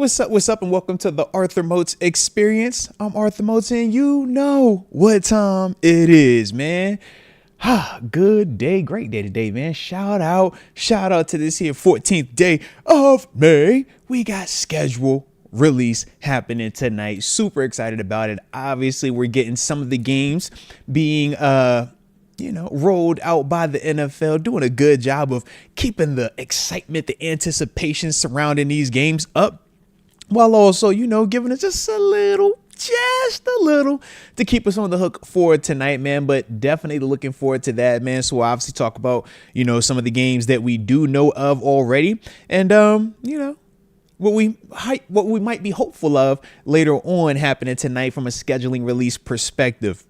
What's up, and welcome to the Arthur Moats Experience. I'm Arthur Moats, and you know what time it is, man. Good day, great day today, man. Shout out to this here 14th day of May. We got schedule release happening tonight. Super excited about it. Obviously, we're getting some of the games being rolled out by the NFL, doing a good job of keeping the excitement, the anticipation surrounding these games up, while also, giving us just a little to keep us on the hook for tonight, man. But definitely looking forward to that, man. So we'll obviously talk about, some of the games that we do know of already, and what we might be hopeful of later on happening tonight from a scheduling release perspective.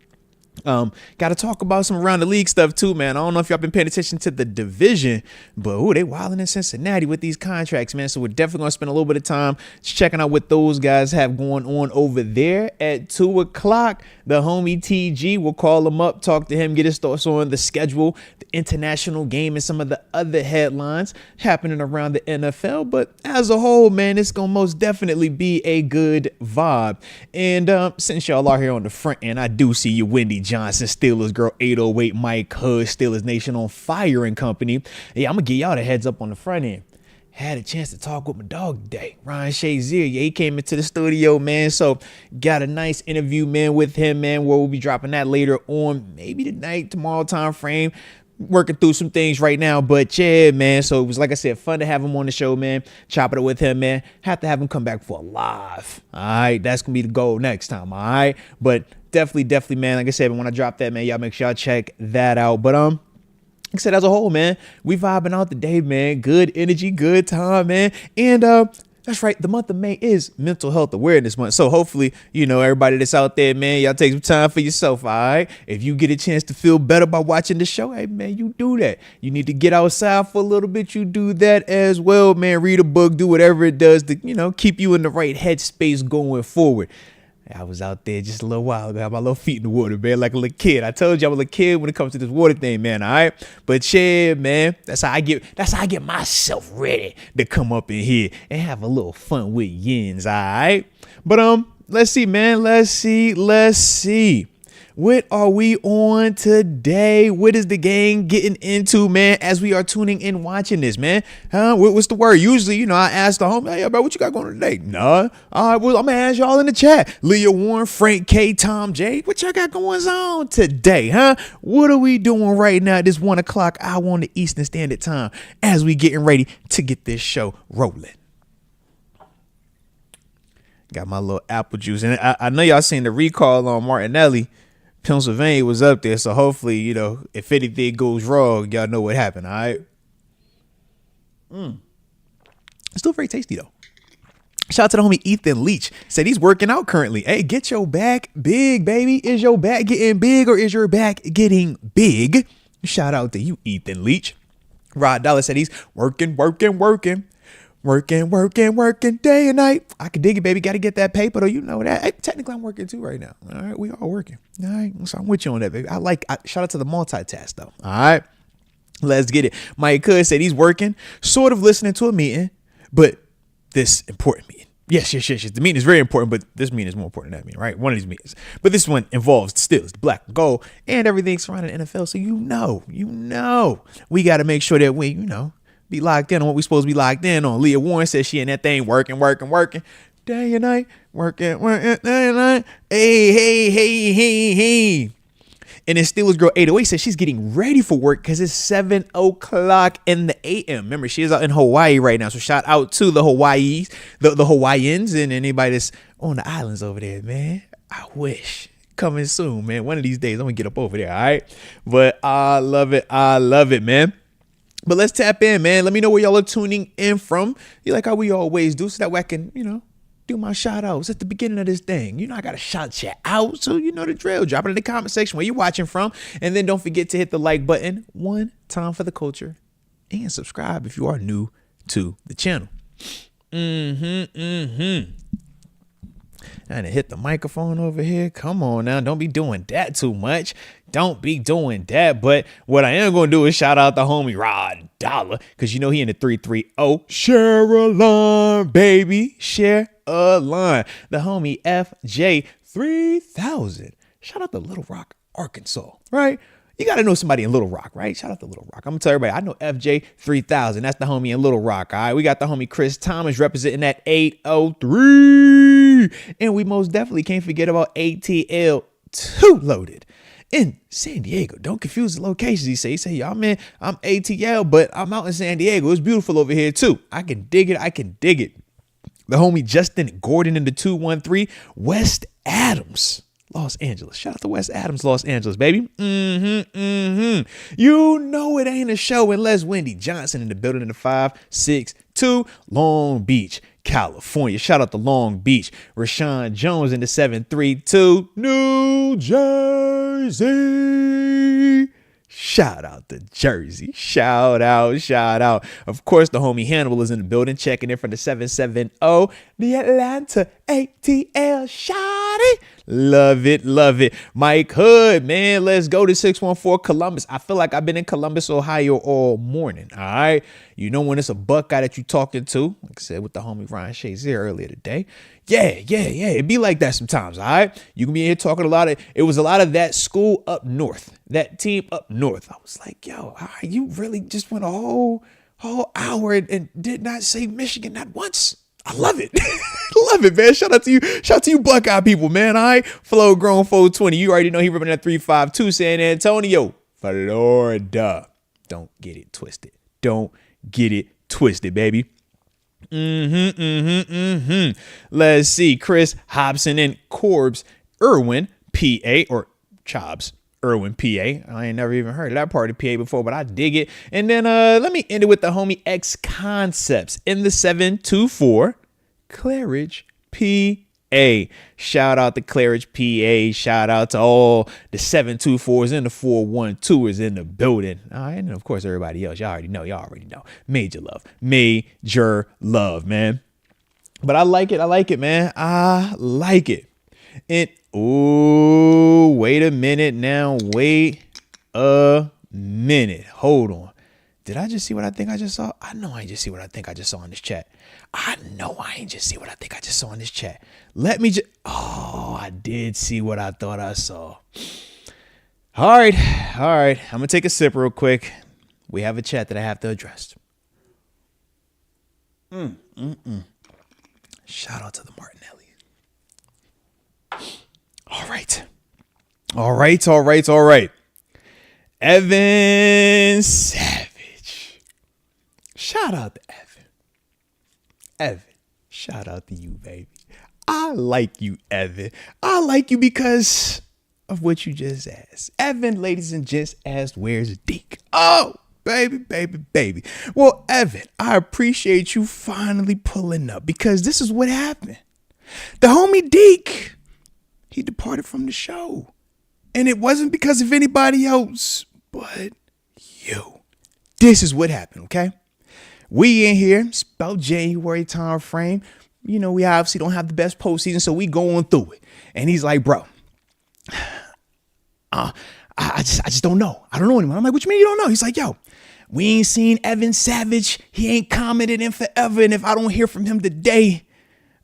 Got to talk about some around the league stuff too, man. I don't know if y'all been paying attention to the division, but they wilding in Cincinnati with these contracts, man. So we're definitely going to spend a little bit of time checking out what those guys have going on over there. At 2:00, the homie TG, will call him up, talk to him, get his thoughts on the schedule, the international game, and some of the other headlines happening around the NFL. But as a whole, man, it's going to most definitely be a good vibe. And since y'all are here on the front end, I do see you, Wendy Johnson, Steelers Girl 808, Mike Hood, Steelers Nation on Fire and Company. Yeah, I'm gonna give y'all the heads up on the front end. Had a chance to talk with my dog today, Ryan Shazier. Yeah, he came into the studio, man. So got a nice interview, man, with him, man, where we'll be dropping that later on, maybe tonight, tomorrow time frame. Working through some things right now, but yeah, man. So it was, like I said, fun to have him on the show, man. Chopping it with him, man. Have to have him come back for a live. All right, that's gonna be the goal next time. All right, but definitely, man. Like I said, when I drop that, man, y'all make sure y'all check that out. But like I said, as a whole, man, we vibing out the day, man. Good energy, good time, man. And that's right. The month of May is Mental Health Awareness Month. So hopefully, everybody that's out there, man, y'all take some time for yourself, all right? If you get a chance to feel better by watching the show, hey, man, you do that. You need to get outside for a little bit. You do that as well, man. Read a book, do whatever it does to, keep you in the right headspace going forward. I was out there just a little while ago, had my little feet in the water, man, like a little kid. I told you I'm a little kid when it comes to this water thing, man, all right? But yeah, man, that's how I get myself ready to come up in here and have a little fun with yins, all right? But let's see, man, let's see. What are we on today? What is the gang getting into, man, as we are tuning in watching this, man? What's the word? Usually, I ask the homie, hey, bro, what you got going on today? Nah. All right, well, I'm going to ask y'all in the chat. Leah Warren, Frank K, Tom J, what y'all got going on today, huh? What are we doing right now at this 1 o'clock hour on the Eastern Standard Time as we getting ready to get this show rolling? Got my little apple juice. And I know y'all seen the recall on Martinelli. Pennsylvania was up there, so hopefully, if anything goes wrong, y'all know what happened, all right? Still very tasty, though. Shout out to the homie Ethan Leach. Said he's working out currently. Hey, get your back big, baby. Is your back getting big or is your back getting big? Shout out to you, Ethan Leach. Rod Dollar said he's working day and night. I can dig it, baby. Got to get that paper, though. You know that. Hey, technically, I'm working too right now. All right, we all working. All right, so I'm with you on that, baby. Shout out to the multitask, though. All right, let's get it. Mike Hood said he's working, sort of listening to a meeting, but this important meeting. Yes. The meeting is very important, but this meeting is more important than that meeting, right? One of these meetings. But this one involves the Steelers, the black and gold, and everything surrounding the NFL. So we got to make sure that we, be locked in on what we supposed to be locked in on. Leah Warren says she in that thing working day and night, working day and night. Hey. And then Steelers Girl 808 says she's getting ready for work because it's 7:00 in the a.m. Remember, she is out in Hawaii right now. So shout out to the Hawaiians, the Hawaiians, and anybody that's on the islands over there, man. I wish. Coming soon, man. One of these days, I'm going to get up over there, all right? But I love it, man. But let's tap in, man. Let me know where y'all are tuning in from. You like how we always do, so that way I can, do my shout outs at the beginning of this thing. I got to shout you out. So you know the drill. Drop it in the comment section where you're watching from. And then don't forget to hit the like button one time for the culture. And subscribe if you are new to the channel. Trying to hit the microphone over here. Come on now. Don't be doing that too much. Don't be doing that. But what I am going to do is shout out the homie Rod Dollar, because you know he in the 330. Share a line, baby. Share a line. The homie FJ3000. Shout out to Little Rock, Arkansas, right? You got to know somebody in Little Rock, right? Shout out to Little Rock. I'm going to tell everybody, I know FJ3000. That's the homie in Little Rock, all right? We got the homie Chris Thomas representing that 803. And we most definitely can't forget about ATL2 Loaded in San Diego. Don't confuse the locations. He say, y'all, man, I'm ATL, but I'm out in San Diego. It's beautiful over here, too. I can dig it. The homie Justin Gordon in the 213, West Adams, Los Angeles. Shout out to West Adams, Los Angeles, baby. You know it ain't a show unless Wendy Johnson in the building in the 562, Long Beach, California. Shout out to Long Beach. Rashawn Jones in the 732, New Jersey. Shout out to Jersey. Shout out. Of course, the homie Hannibal is in the building, checking in from the 770, the Atlanta ATL. Shawty. Love it. Mike Hood, man, let's go to 614 Columbus. I feel like I've been in Columbus, Ohio all morning. All right. You know, when it's a Buckeye that you talking to, like I said, with the homie Ryan Shazier earlier today. Yeah. It be like that sometimes. All right. You can be here talking it was a lot of that school up north, that team up north. I was like, yo, all right, you really just went a whole hour and did not say Michigan not once. I love it. Love it, man. Shout out to you Buckeye people, man. All right. Flow Grown 420. You already know he repping that 352 San Antonio, Florida. Don't get it twisted. Baby. Let's see. Chris Hobson and Corbs Irwin, PA, or Chobs Irwin, PA. I ain't never even heard of that part of PA before, but I dig it. And then let me end it with the homie X Concepts in the 724, Claridge, PA. Shout out to Claridge, PA. Shout out to all the 724s and the 412s in the building. All right, and of course everybody else. Y'all already know. Major love, man. But I like it, man. I like it. And wait a minute now. Hold on. Did I just see what I think I just saw? I know I ain't just see what I think I just saw in this chat. Let me just, I did see what I thought I saw. All right. I'm going to take a sip real quick. We have a chat that I have to address. Shout out to the Martinelli. All right. Evan Savage. Shout out to Evan, shout out to you, baby. I like you, Evan. I like you because of what you just asked. Evan, ladies and gents, asked, where's Deke? Oh, baby. Well, Evan, I appreciate you finally pulling up, because this is what happened. The homie Deke, he departed from the show. And it wasn't because of anybody else but you. This is what happened, okay? We in here, it's about January time frame. You know, we obviously don't have the best postseason, so we going through it. And he's like, bro, I just don't know. I don't know anymore. I'm like, what you mean you don't know? He's like, yo, we ain't seen Evan Savage. He ain't commented in forever. And if I don't hear from him today,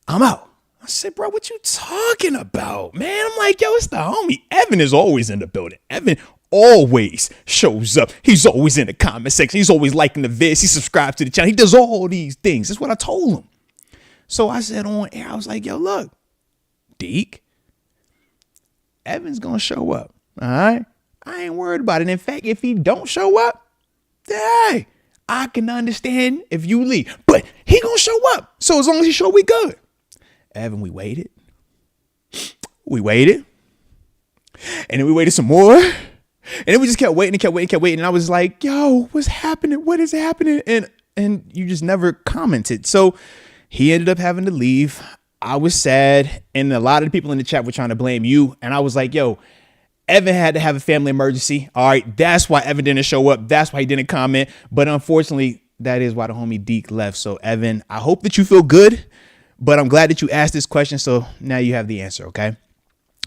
I'm out. I said, bro, what you talking about, man? I'm like, yo, it's the homie. Evan is always in the building. Evan always shows up. He's always in the comment section. He's always liking the vids. He subscribes to the channel. He does all these things. That's what I told him. So I said on air, I was like, yo, look, Deke, Evan's going to show up. All right. I ain't worried about it. In fact, if he don't show up, hey, I can understand if you leave, but he going to show up. So as long as he show, we good. Evan, we waited. And then we waited some more. And then we just kept waiting. And I was like, yo, what's happening? What is happening? And you just never commented. So he ended up having to leave. I was sad. And a lot of the people in the chat were trying to blame you. And I was like, yo, Evan had to have a family emergency. All right. That's why Evan didn't show up. That's why he didn't comment. But unfortunately, that is why the homie Deke left. So Evan, I hope that you feel good. But I'm glad that you asked this question. So now you have the answer. Okay.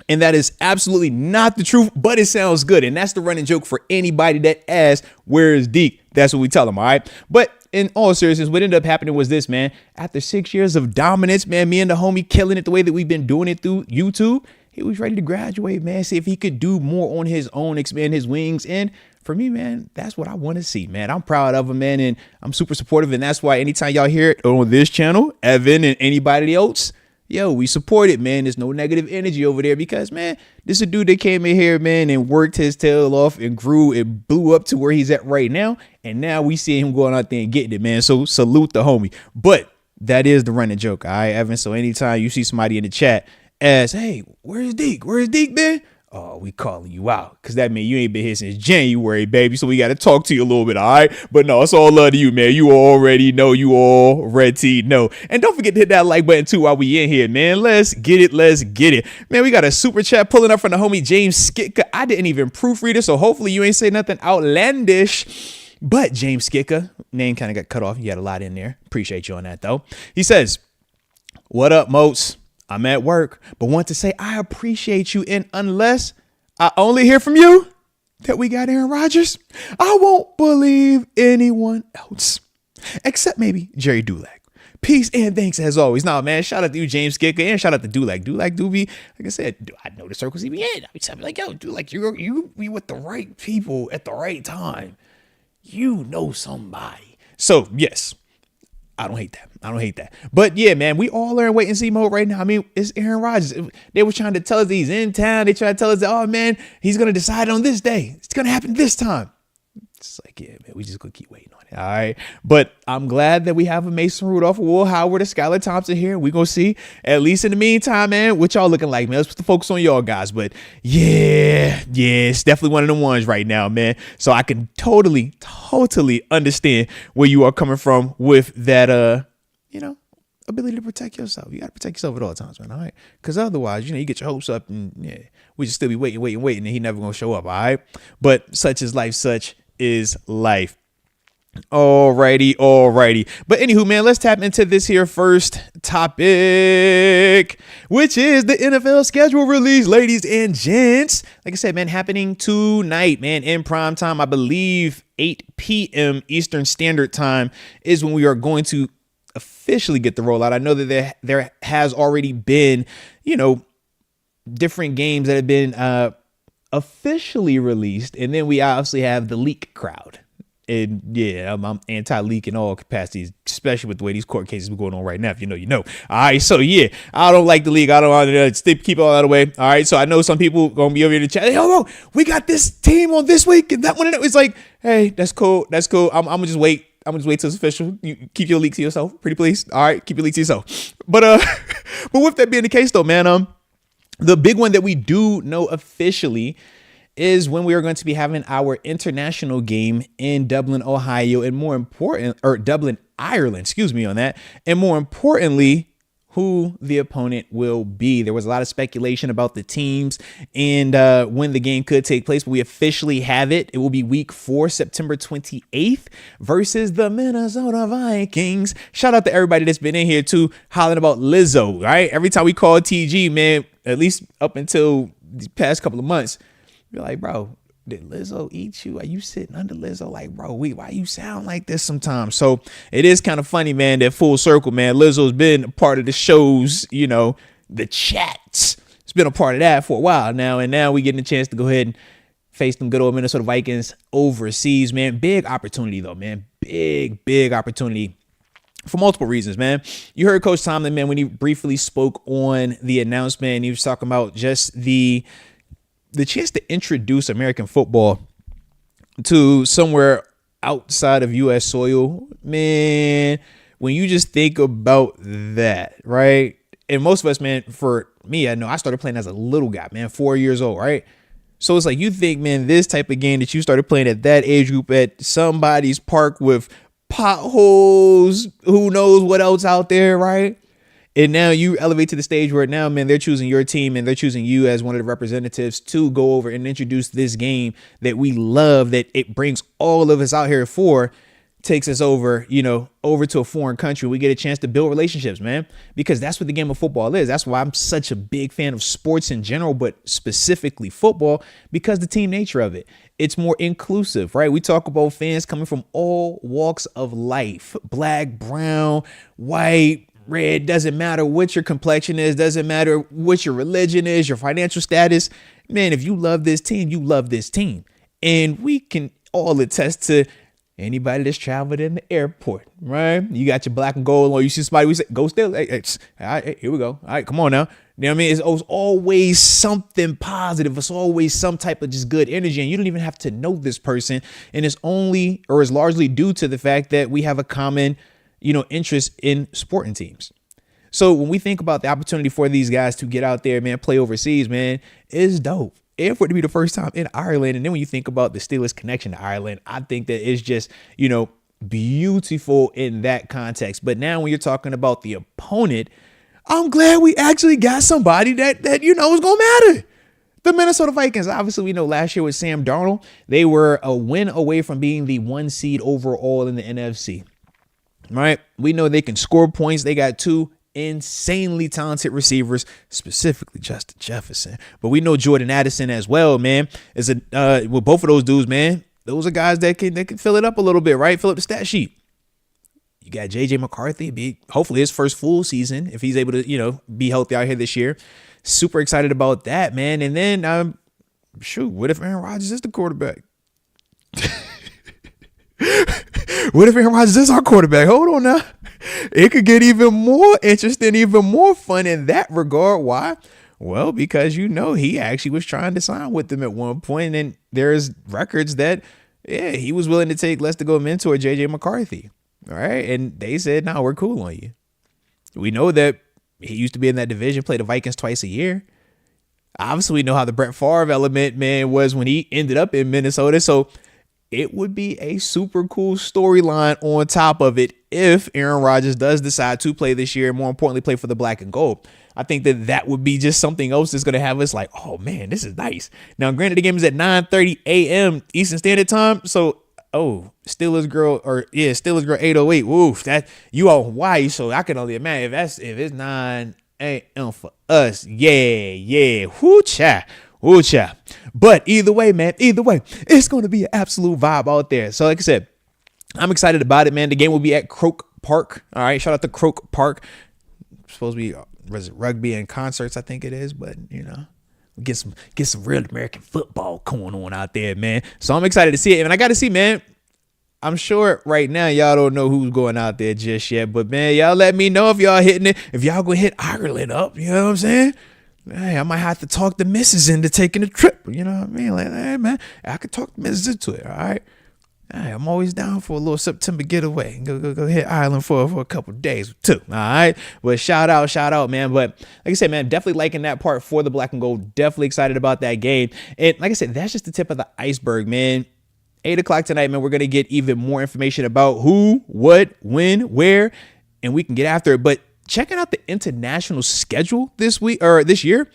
And that is absolutely not the truth, but it sounds good. And that's the running joke for anybody that asks, where's Deke? That's what we tell them. All right. But in all seriousness, what ended up happening was this, man. After 6 years of dominance, man, me and the homie killing it the way that we've been doing it through YouTube, he was ready to graduate, man. See if he could do more on his own, expand his wings. And for me, man, that's what I want to see, man. I'm proud of him, man. And I'm super supportive. And that's why anytime y'all hear it on this channel, Evan and anybody else, yo, we support it, man. There's no negative energy over there because, man, this is a dude that came in here, man, and worked his tail off and grew and blew up to where he's at right now. And now we see him going out there and getting it, man. So salute the homie. But that is the running joke, all right, Evan? So anytime you see somebody in the chat ask, hey, where's Deke? Where's Deke, man? Oh, we calling you out because that means you ain't been here since January, baby. So we got to talk to you a little bit, all right? But no, it's all love to you, man. You already know. You already know. And don't forget to hit that like button, too, while we in here, man. Let's get it. Let's get it. Man, we got a super chat pulling up from the homie James Skitka. I didn't even proofread it, so hopefully you ain't say nothing outlandish. But James Skitka, name kind of got cut off. You had a lot in there. Appreciate you on that, though. He says, what up, Moats? I'm at work, but want to say I appreciate you. And unless I only hear from you that we got Aaron Rodgers, I won't believe anyone else except maybe Jerry Dulac. Peace and thanks as always. Nah, man, shout out to you, James Skitka, and shout out to Dulac. Dulac do be, like I said, I know the circles he be in. I be like, yo, Dulac, you be with the right people at the right time. You know somebody. So, yes. I don't hate that. I don't hate that. But yeah, man, we all are in wait and see mode right now. I mean, it's Aaron Rodgers. They were trying to tell us that he's in town. They tried to tell us that, oh man, he's going to decide on this day. It's going to happen this time. It's like, yeah, man, we just going to keep waiting on it. All right. But I'm glad that we have a Mason Rudolph, a Will Howard, a Skylar Thompson here. We're going to see, at least in the meantime, man, what y'all looking like, man. Let's put the focus on y'all guys. But yeah, it's definitely one of the ones right now, man. So I can totally understand where you are coming from with that, ability to protect yourself. You got to protect yourself at all times, man. All right. Because otherwise, you get your hopes up and yeah, we just still be waiting. And he never going to show up. All right. But such is life. Such is life. Alrighty. But anywho, man, let's tap into this here first topic, which is the NFL schedule release, ladies and gents. Like I said, man, happening tonight, man, in prime time. I believe 8 p.m. Eastern Standard Time is when we are going to officially get the rollout. I know that there has already been, different games that have been officially released. And then we obviously have the leak crowd. And yeah, I'm anti-leak in all capacities, especially with the way these court cases are going on right now. If you know. All right. So yeah, I don't like the leak. I don't want to keep all that away. All right. So I know some people gonna be over here to chat. Hey, hold on, we got this team on this week and that one. And it's like, hey, that's cool. I'm gonna just wait. I'm gonna just wait till it's official. You keep your leak to yourself, pretty please. All right, keep your leak to yourself. But with that being the case, though, man, the big one that we do know officially is when we are going to be having our international game in Dublin, Ohio, and Dublin, Ireland, on that. And more importantly, who the opponent will be. There was a lot of speculation about the teams and when the game could take place, but we officially have it. It will be week 4, September 28th versus the Minnesota Vikings. Shout out to everybody that's been in here too, hollering about Lizzo, right? Every time we call TG, man, at least up until these past couple of months, you're like, bro, did Lizzo eat you? Are you sitting under Lizzo? Like, bro, why you sound like this sometimes? So it is kind of funny, man, that full circle, man. Lizzo's been a part of the shows, the chats. It's been a part of that for a while now. And now we getting a chance to go ahead and face them good old Minnesota Vikings overseas, man. Big opportunity, though, man. Big opportunity. For multiple reasons, man. You heard Coach Tomlin, man, when he briefly spoke on the announcement. He was talking about just the chance to introduce American football to somewhere outside of U.S. soil, man, when you just think about that, right? And most of us, man, for me, I know I started playing as a little guy, man, 4 years old, right? So it's like you think, man, this type of game that you started playing at that age group at somebody's park with potholes, who knows what else out there, right? And now you elevate to the stage where now, man, they're choosing your team and they're choosing you as one of the representatives to go over and introduce this game that we love, that it brings all of us out here for. takes us over, over to a foreign country. We get a chance to build relationships, man, because that's what the game of football is. That's why I'm such a big fan of sports in general, but specifically football, because the team nature of it. It's more inclusive, right? We talk about fans coming from all walks of life, black, brown, white, red, doesn't matter what your complexion is, doesn't matter what your religion is, your financial status. Man, if you love this team, you love this team. And we can all attest to anybody that's traveled in the airport, right? You got your black and gold, or you see somebody, we say, go still. Hey, all right, here we go. All right, come on now. You know what I mean? It's always something positive. It's always some type of just good energy. And you don't even have to know this person. And it's only, or is largely due to the fact that we have a common, interest in sporting teams. So when we think about the opportunity for these guys to get out there, man, play overseas, man, it's dope. And for it to be the first time in Ireland. And then when you think about the Steelers connection to Ireland, I think that it's just, beautiful in that context. But now when you're talking about the opponent, I'm glad we actually got somebody that is going to matter. The Minnesota Vikings, obviously, we know last year with Sam Darnold, they were a win away from being the 1 seed overall in the NFC, right? We know they can score points. They got 2 insanely talented receivers, specifically Justin Jefferson. But we know Jordan Addison as well, man. With both of those dudes, man, those are guys that can fill it up a little bit, right? Fill up the stat sheet. You got J.J. McCarthy, hopefully his first full season, if he's able to, be healthy out here this year. Super excited about that, man. And then, what if Aaron Rodgers is the quarterback? What if Aaron Rodgers is our quarterback? Hold on now. It could get even more interesting, even more fun in that regard. Why? Well, because, he actually was trying to sign with them at one point, and there's records that, he was willing to take less to go mentor J.J. McCarthy. All right. And they said, no, we're cool on you. We know that he used to be in that division, play the Vikings twice a year. Obviously, we know how the Brett Favre element, man, was when he ended up in Minnesota. So it would be a super cool storyline on top of it if Aaron Rodgers does decide to play this year, and more importantly, play for the black and gold. I think that would be just something else that's going to have us like, oh, man, this is nice. Now, granted, the game is at 9:30 a.m. Eastern Standard Time. So, Steelers Girl 808. Woof, that you on Hawaii, so I can only imagine if it's 9 a.m. for us. Yeah. Woo cha. But either way, man, it's going to be an absolute vibe out there. So like I said, I'm excited about it, man. The game will be at Croke Park. All right, shout out to Croke Park. Supposed to be rugby and concerts, I think it is, but get some real American football going on out there, man. So I'm excited to see it. And I got to see, man, I'm sure right now y'all don't know who's going out there just yet. But, man, y'all let me know if y'all hitting it. If y'all going to hit Ireland up, you know what I'm saying? Hey, I might have to talk the missus into taking a trip. You know what I mean? Like, hey, man, I could talk the missus into it, all right? Hey, I'm always down for a little September getaway. Go hit Ireland for a couple days too. All right. But shout out, man. But like I said, man, definitely liking that part for the black and gold. Definitely excited about that game. And like I said, that's just the tip of the iceberg, man. 8:00 tonight, man, we're going to get even more information about who, what, when, where, and we can get after it. But checking out the international schedule this year,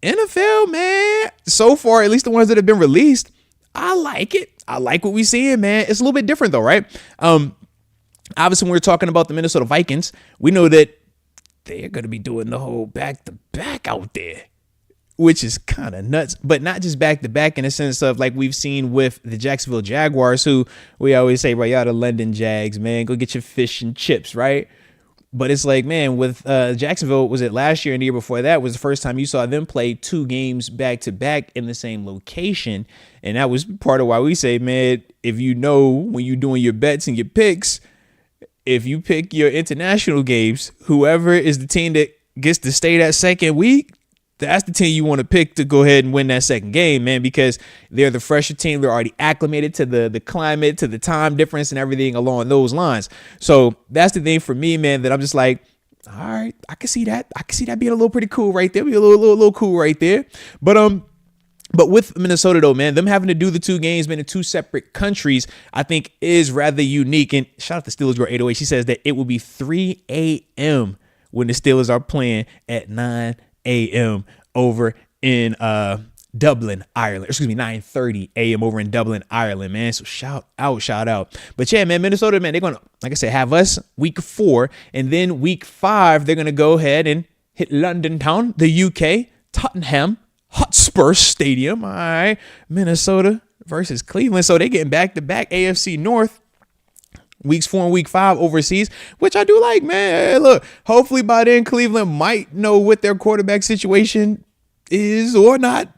NFL, man, so far, at least the ones that have been released, I like it. I like what we seeing, man. It's a little bit different though, right? Obviously, when we're talking about the Minnesota Vikings, we know that they're going to be doing the whole back-to-back out there, which is kind of nuts, but not just back-to-back in the sense of like we've seen with the Jacksonville Jaguars, who we always say, right, y'all the London Jags, man, go get your fish and chips, right? But it's like, man, with Jacksonville, was it last year and the year before that was the first time you saw them play 2 games back to back in the same location. And that was part of why we say, man, if when you're doing your bets and your picks, if you pick your international games, whoever is the team that gets to stay that second week, that's the team you want to pick to go ahead and win that second game, man, because they're the fresher team. They're already acclimated to the climate, to the time difference and everything along those lines. So that's the thing for me, man, that I'm just like, all right, I can see that. I can see that being a little pretty cool right there. Be a little cool right there. But with Minnesota, though, man, them having to do the 2 games, man, in 2 separate countries, I think is rather unique. And shout out to Steelers Girl 808. She says that it will be 3 a.m. when the Steelers are playing at 9 a.m. over in Dublin, Ireland. Excuse me, 9:30 a.m. over in Dublin, Ireland, man. So shout out. But yeah, man, Minnesota, man, they're gonna, like I said, have us week 4, and then week 5 they're gonna go ahead and hit London town, the UK, Tottenham Hotspur Stadium. All right, Minnesota versus Cleveland. So they getting back-to-back AFC North. Weeks 4 and week 5 overseas, which I do like, man. Hey, look, hopefully by then Cleveland might know what their quarterback situation is or not.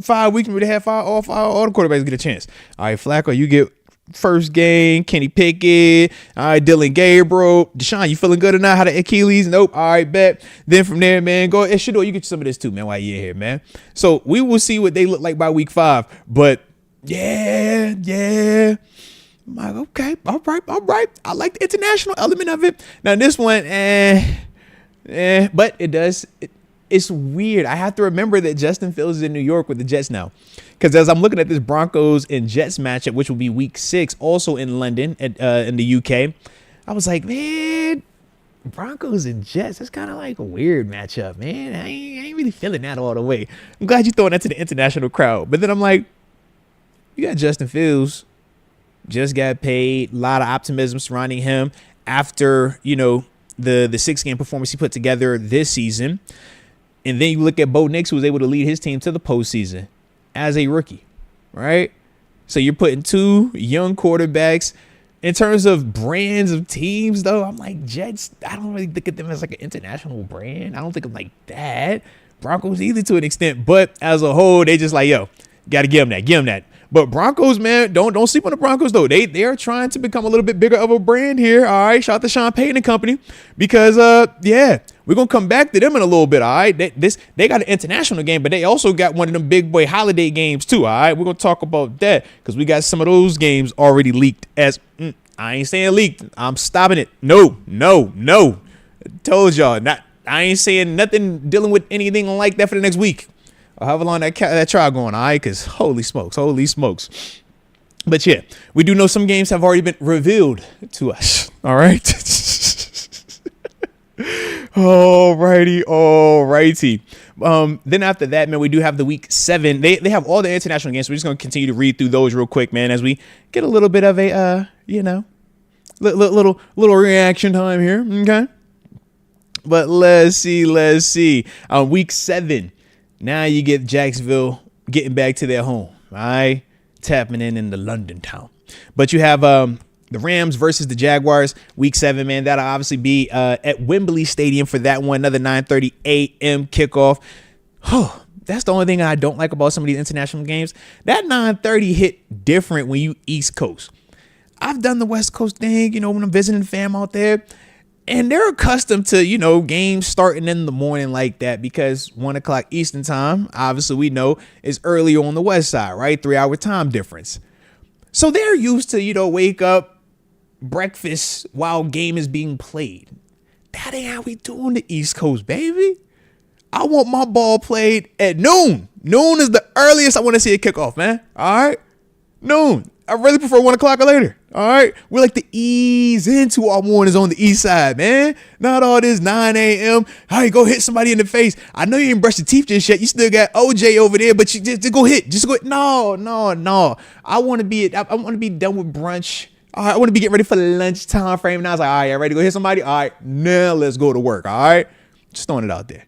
5 weeks, maybe they have all the quarterbacks get a chance. All right, Flacco, you get first game. Kenny Pickett. All right, Dylan Gabriel. Deshaun, you feeling good or not? How the Achilles? Nope. All right, bet. Then from there, man, go. Shador, you get some of this too, man, while you're here, man. So we will see what they look like by week 5. But yeah. I'm like, okay, all right. I like the international element of it. Now this one, but it's weird. I have to remember that Justin Fields is in New York with the Jets now, because as I'm looking at this Broncos and Jets matchup, which will be week 6, also in London, in the UK, I was like, man, Broncos and Jets, that's kind of like a weird matchup, man. I ain't really feeling that all the way. I'm glad you're throwing that to the international crowd, but then I'm like, you got Justin Fields. Just got paid. A lot of optimism surrounding him after, the 6-game performance he put together this season. And then you look at Bo Nix, who was able to lead his team to the postseason as a rookie, right? So you're putting 2 young quarterbacks. In terms of brands of teams, though, I'm like, Jets, I don't really look at them as like an international brand. I don't think I'm like that. Broncos either to an extent. But as a whole, they just like, yo, got to give them that. But Broncos, man, don't sleep on the Broncos, though. They are trying to become a little bit bigger of a brand here. All right. Shout out to Sean Payton and company, because, we're going to come back to them in a little bit. All right. They got an international game, but they also got one of them big boy holiday games, too. All right. We're going to talk about that because we got some of those games already leaked I ain't saying leaked. I'm stopping it. No. Told y'all. I ain't saying nothing dealing with anything like that for the next week. Or however long that trial going, all right? Because holy smokes. But yeah, we do know some games have already been revealed to us, all right? Alrighty. Then after that, man, we do have the week 7. They have all the international games, so we're just going to continue to read through those real quick, man, as we get a little bit of a, little reaction time here, okay? But let's see. Week 7. Now you get Jacksonville getting back to their home, all right? Tapping in the London town. But you have the Rams versus the Jaguars, week 7, man. That'll obviously be at Wembley Stadium for that one, another 9:30 a.m. kickoff. That's the only thing I don't like about some of these international games. That 9:30 hit different when you East Coast. I've done the West Coast thing, when I'm visiting fam out there. And they're accustomed to, games starting in the morning like that because 1 o'clock Eastern time, obviously we know, is earlier on the West side, right? 3-hour time difference. So they're used to, wake up, breakfast while game is being played. That ain't how we do on the East Coast, baby. I want my ball played at noon. Noon is the earliest I want to see a kickoff, man. All right? Noon. I really prefer 1 o'clock or later. All right. We like to ease into our mornings on the east side, man. Not all this 9 a.m. All right, go hit somebody in the face. I know you ain't brushed your teeth just yet. You still got OJ over there, but you just go hit. Just go. No. I want to be done with brunch. All right. I want to be getting ready for the lunchtime frame. And I was like, all right, ready to go hit somebody? All right. Now let's go to work. All right. Just throwing it out there.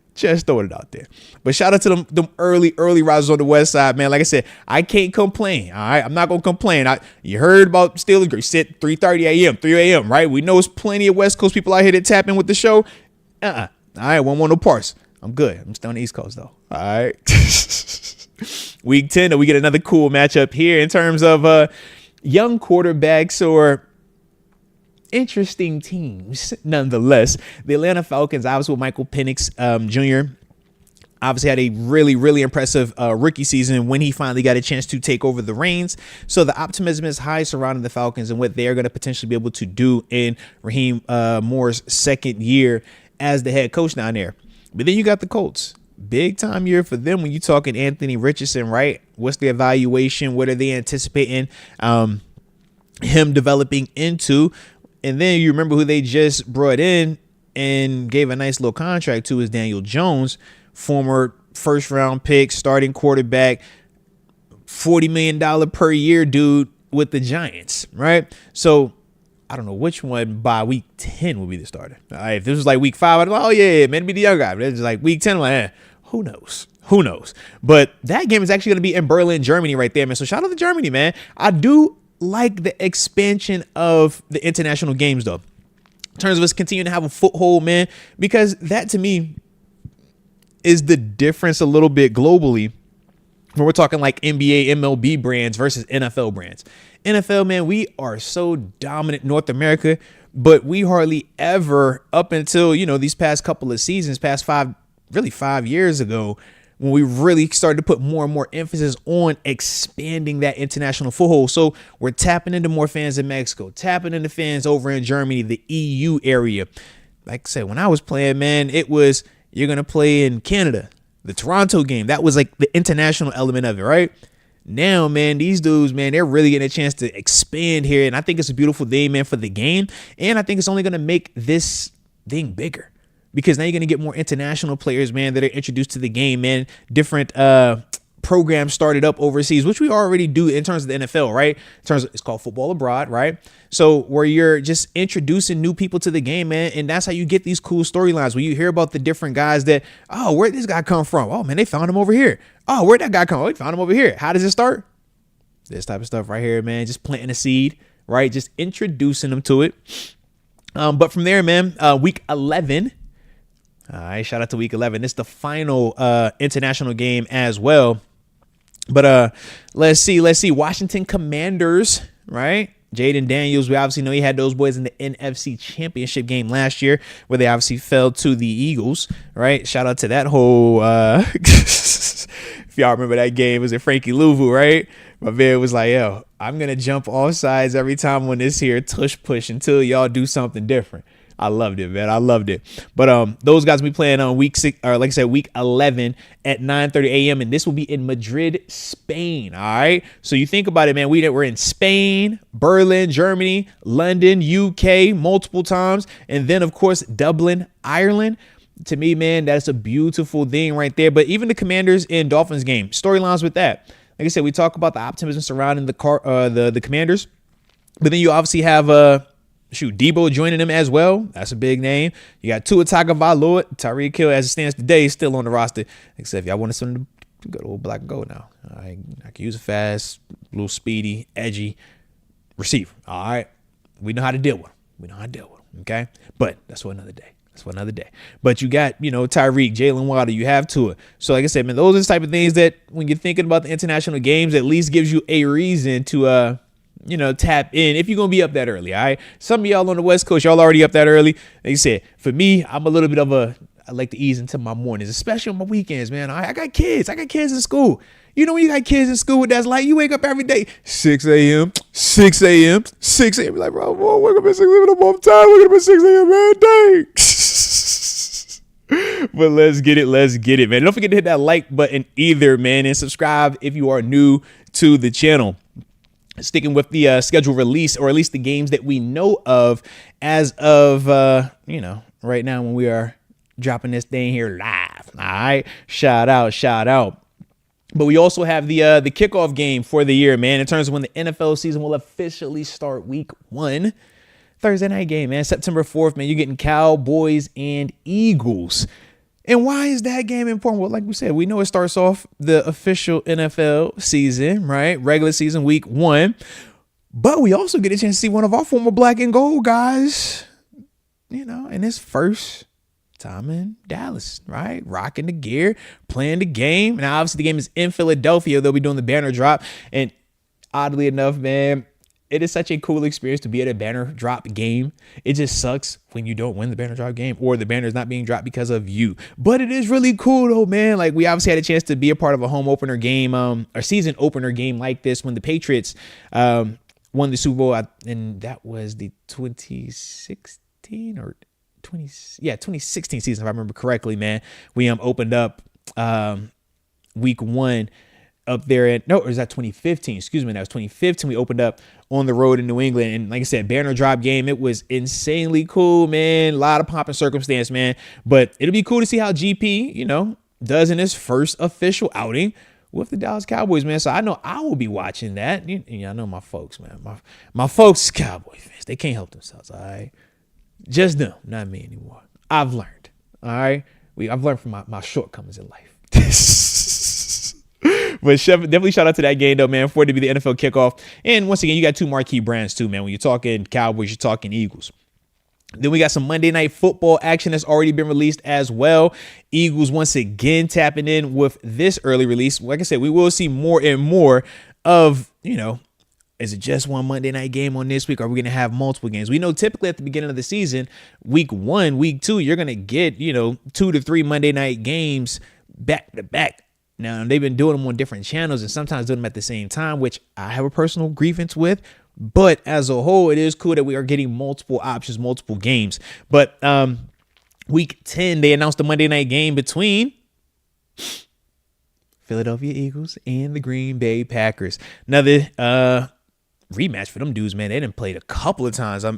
But shout out to them early risers on the west side, man. Like I said, I can't complain. All right. I'm not going to complain. You heard about Steelers sit 3:30 a.m., 3 a.m., right? We know it's plenty of West Coast people out here that tap in with the show. All right. Won't want no parts. I'm good. I'm still on the East Coast, though. All right. Week 10, we get another cool matchup here in terms of young quarterbacks or interesting teams, nonetheless. The Atlanta Falcons, obviously with Michael Penix Jr., obviously had a really, really impressive rookie season when he finally got a chance to take over the reins. So the optimism is high surrounding the Falcons and what they're going to potentially be able to do in Raheem Moore's second year as the head coach down there. But then you got the Colts. Big time year for them when you're talking Anthony Richardson, right? What's the evaluation? What are they anticipating him developing into? And then you remember who they just brought in and gave a nice little contract to is Daniel Jones, former first round pick, starting quarterback, $40 million per year dude with the Giants, right? So I don't know which one by week 10 will be the starter. All right, if this was like week 5, I'd be like, oh yeah, man, be the young guy. But it's like week 10, I'm like, who knows? Who knows? But that game is actually going to be in Berlin, Germany right there, man. So shout out to Germany, man. I do like the expansion of the international games, though, in terms of us continuing to have a foothold, man, because that to me is the difference a little bit globally when we're talking like NBA, MLB brands versus NFL brands. NFL, man, we are so dominant North America, but we hardly ever, up until, these past couple of seasons, past 5 years ago, when we really started to put more and more emphasis on expanding that international foothold. So we're tapping into more fans in Mexico, tapping into fans over in Germany, the EU area. Like I said, when I was playing, man, it was, you're going to play in Canada, the Toronto game. That was like the international element of it, right? Now, man, these dudes, man, they're really getting a chance to expand here. And I think it's a beautiful thing, man, for the game. And I think it's only going to make this thing bigger, because now you're going to get more international players, man, that are introduced to the game, man. Different programs started up overseas, which we already do in terms of the NFL, right? In terms of, it's called football abroad, right? So where you're just introducing new people to the game, man. And that's how you get these cool storylines, where you hear about the different guys that, oh, where'd this guy come from? Oh, man, they found him over here. Oh, where'd that guy come from? Oh, they found him over here. How does it start? This type of stuff right here, man. Just planting a seed, right? Just introducing them to it. But from there, man, week 11, all right, shout out to week 11. It's the final international game as well. But let's see. Washington Commanders, right? Jaden Daniels, we obviously know he had those boys in the NFC Championship game last year, where they obviously fell to the Eagles, right? Shout out to that whole, if y'all remember that game, it was at Frankie Louvu, right? My man was like, yo, I'm going to jump off sides every time when this here tush push until y'all do something different. I loved it, man. I loved it. But those guys will be playing on week 6, or like I said, week 11 at 9:30 a.m. And this will be in Madrid, Spain. All right. So you think about it, man. We're in Spain, Berlin, Germany, London, UK multiple times. And then, of course, Dublin, Ireland. To me, man, that's a beautiful thing right there. But even the Commanders and Dolphins game, storylines with that. Like I said, we talk about the optimism surrounding the Commanders. But then you obviously have Debo joining them as well. That's a big name. You got Tua Tagovailoa, Tyreek Hill, as it stands today, still on the roster. Except if y'all wanted something to go to old black and gold now. I can use a fast, a little speedy, edgy receiver. All right. We know how to deal with him. Okay. But that's for another day. But you got, Tyreek, Jalen Waddle, you have Tua. So like I said, man, those are the type of things that when you're thinking about the international games, at least gives you a reason to, tap in if you're going to be up that early. All right. Some of y'all on the West Coast, y'all already up that early. Like you said, for me, I'm a little bit of I like to ease into my mornings, especially on my weekends, man. I got kids in school. When you got kids in school, that's like you wake up every day, 6 a.m. You're like, bro, wake up at 6 a.m. I'm on time. Wake up at 6 a.m. every day. But let's get it, man. Don't forget to hit that like button either, man, and subscribe if you are new to the channel. Sticking with the schedule release, or at least the games that we know of as of, right now when we are dropping this thing here live. All right. Shout out. But we also have the kickoff game for the year, man, in terms of when the NFL season will officially start week 1. Thursday night game, man. September 4th, man. You're getting Cowboys and Eagles. And why is that game important? Well, like we said, we know it starts off the official NFL season, right? Regular season week 1. But we also get a chance to see one of our former black and gold guys, in his first time in Dallas, right? Rocking the gear, playing the game. Now, obviously, the game is in Philadelphia. They'll be doing the banner drop. And oddly enough, man, it is such a cool experience to be at a banner drop game. It just sucks when you don't win the banner drop game or the banner is not being dropped because of you. But it is really cool, though, man. Like, we obviously had a chance to be a part of a home opener game, or season opener game like this when the Patriots won the Super Bowl. And that was the 2016 or 2016 season, if I remember correctly, man. We opened up week 1 up there or is that 2015? Excuse me. That was 2015. We opened up on the road in New England. And like I said, banner drop game. It was insanely cool, man. A lot of pomp and circumstance, man. But it'll be cool to see how GP, does in his first official outing with the Dallas Cowboys, man. So I know I will be watching that. I know my folks, man. My folks, Cowboys fans, they can't help themselves, all right? Just them, not me anymore. I've learned, all right? I've learned from my shortcomings in life. But definitely shout out to that game, though, man, for it to be the NFL kickoff. And once again, you got two marquee brands, too, man. When you're talking Cowboys, you're talking Eagles. Then we got some Monday Night Football action that's already been released as well. Eagles once again tapping in with this early release. Like I said, we will see more and more of, is it just one Monday night game on this week? Or are we going to have multiple games? We know typically at the beginning of the season, week 1, week 2, you're going to get, 2 to 3 Monday night games back to back. Now, they've been doing them on different channels and sometimes doing them at the same time, which I have a personal grievance with. But as a whole, it is cool that we are getting multiple options, multiple games. But week 10, they announced the Monday night game between Philadelphia Eagles and the Green Bay Packers. Another rematch for them dudes, man. They done played a couple of times. That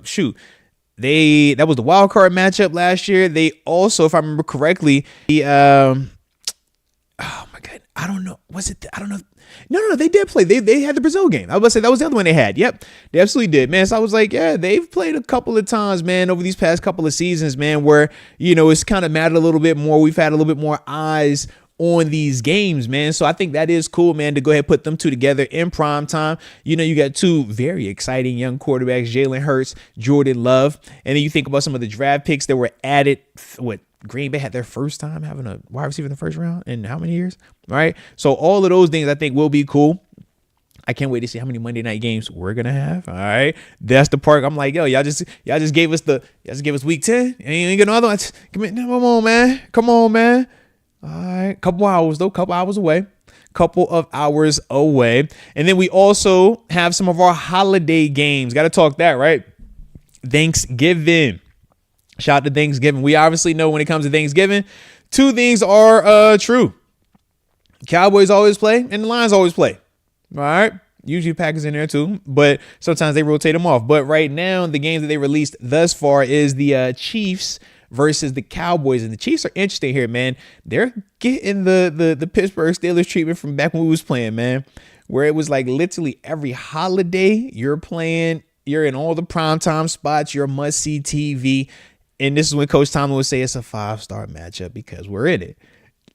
was the wild card matchup last year. They also, if I remember correctly, oh my God, I don't know. Was it? I don't know. No, they did play. They had the Brazil game. I was about to say that was the other one they had. Yep, they absolutely did, man. So I was like, yeah, they've played a couple of times, man, over these past couple of seasons, man, where, it's kind of mattered a little bit more. We've had a little bit more eyes on these games, man. So I think that is cool, man, to go ahead and put them two together in prime time. You got two very exciting young quarterbacks, Jalen Hurts, Jordan Love. And then you think about some of the draft picks that were added, Green Bay had their first time having a wide receiver in the first round in how many years? All right. So all of those things I think will be cool. I can't wait to see how many Monday night games we're going to have. All right. That's the part. I'm like, yo, y'all just gave us week 10. And you ain't got no other ones. Come on, man. Come on, man. All right. Couple hours away. And then we also have some of our holiday games. Got to talk that, right? Thanksgiving. Shout out to Thanksgiving. We obviously know when it comes to Thanksgiving, two things are true. Cowboys always play and the Lions always play. All right. Usually Packers in there too, but sometimes they rotate them off. But right now, the games that they released thus far is the Chiefs versus the Cowboys. And the Chiefs are interesting here, man. They're getting the Pittsburgh Steelers treatment from back when we was playing, man, where it was like literally every holiday you're playing. You're in all the primetime spots. You're must-see TV. And this is when Coach Tomlin would say it's a 5-star matchup because we're in it.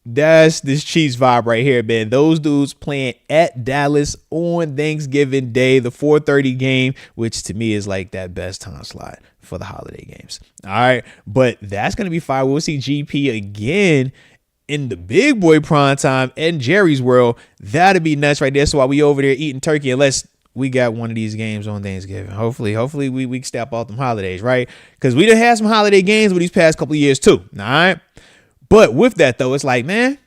That's this Chiefs vibe right here, man. Those dudes playing at Dallas on Thanksgiving Day, the 4:30 game, which to me is like that best time slot for the holiday games. All right. But that's going to be fire. We'll see GP again in the big boy prime time and Jerry's world. That'd be nuts right there. So while we over there eating turkey, unless we got one of these games on Thanksgiving. Hopefully we can step off them holidays, right? Because we done had some holiday games with these past couple of years too. All right. But with that though, it's like, man,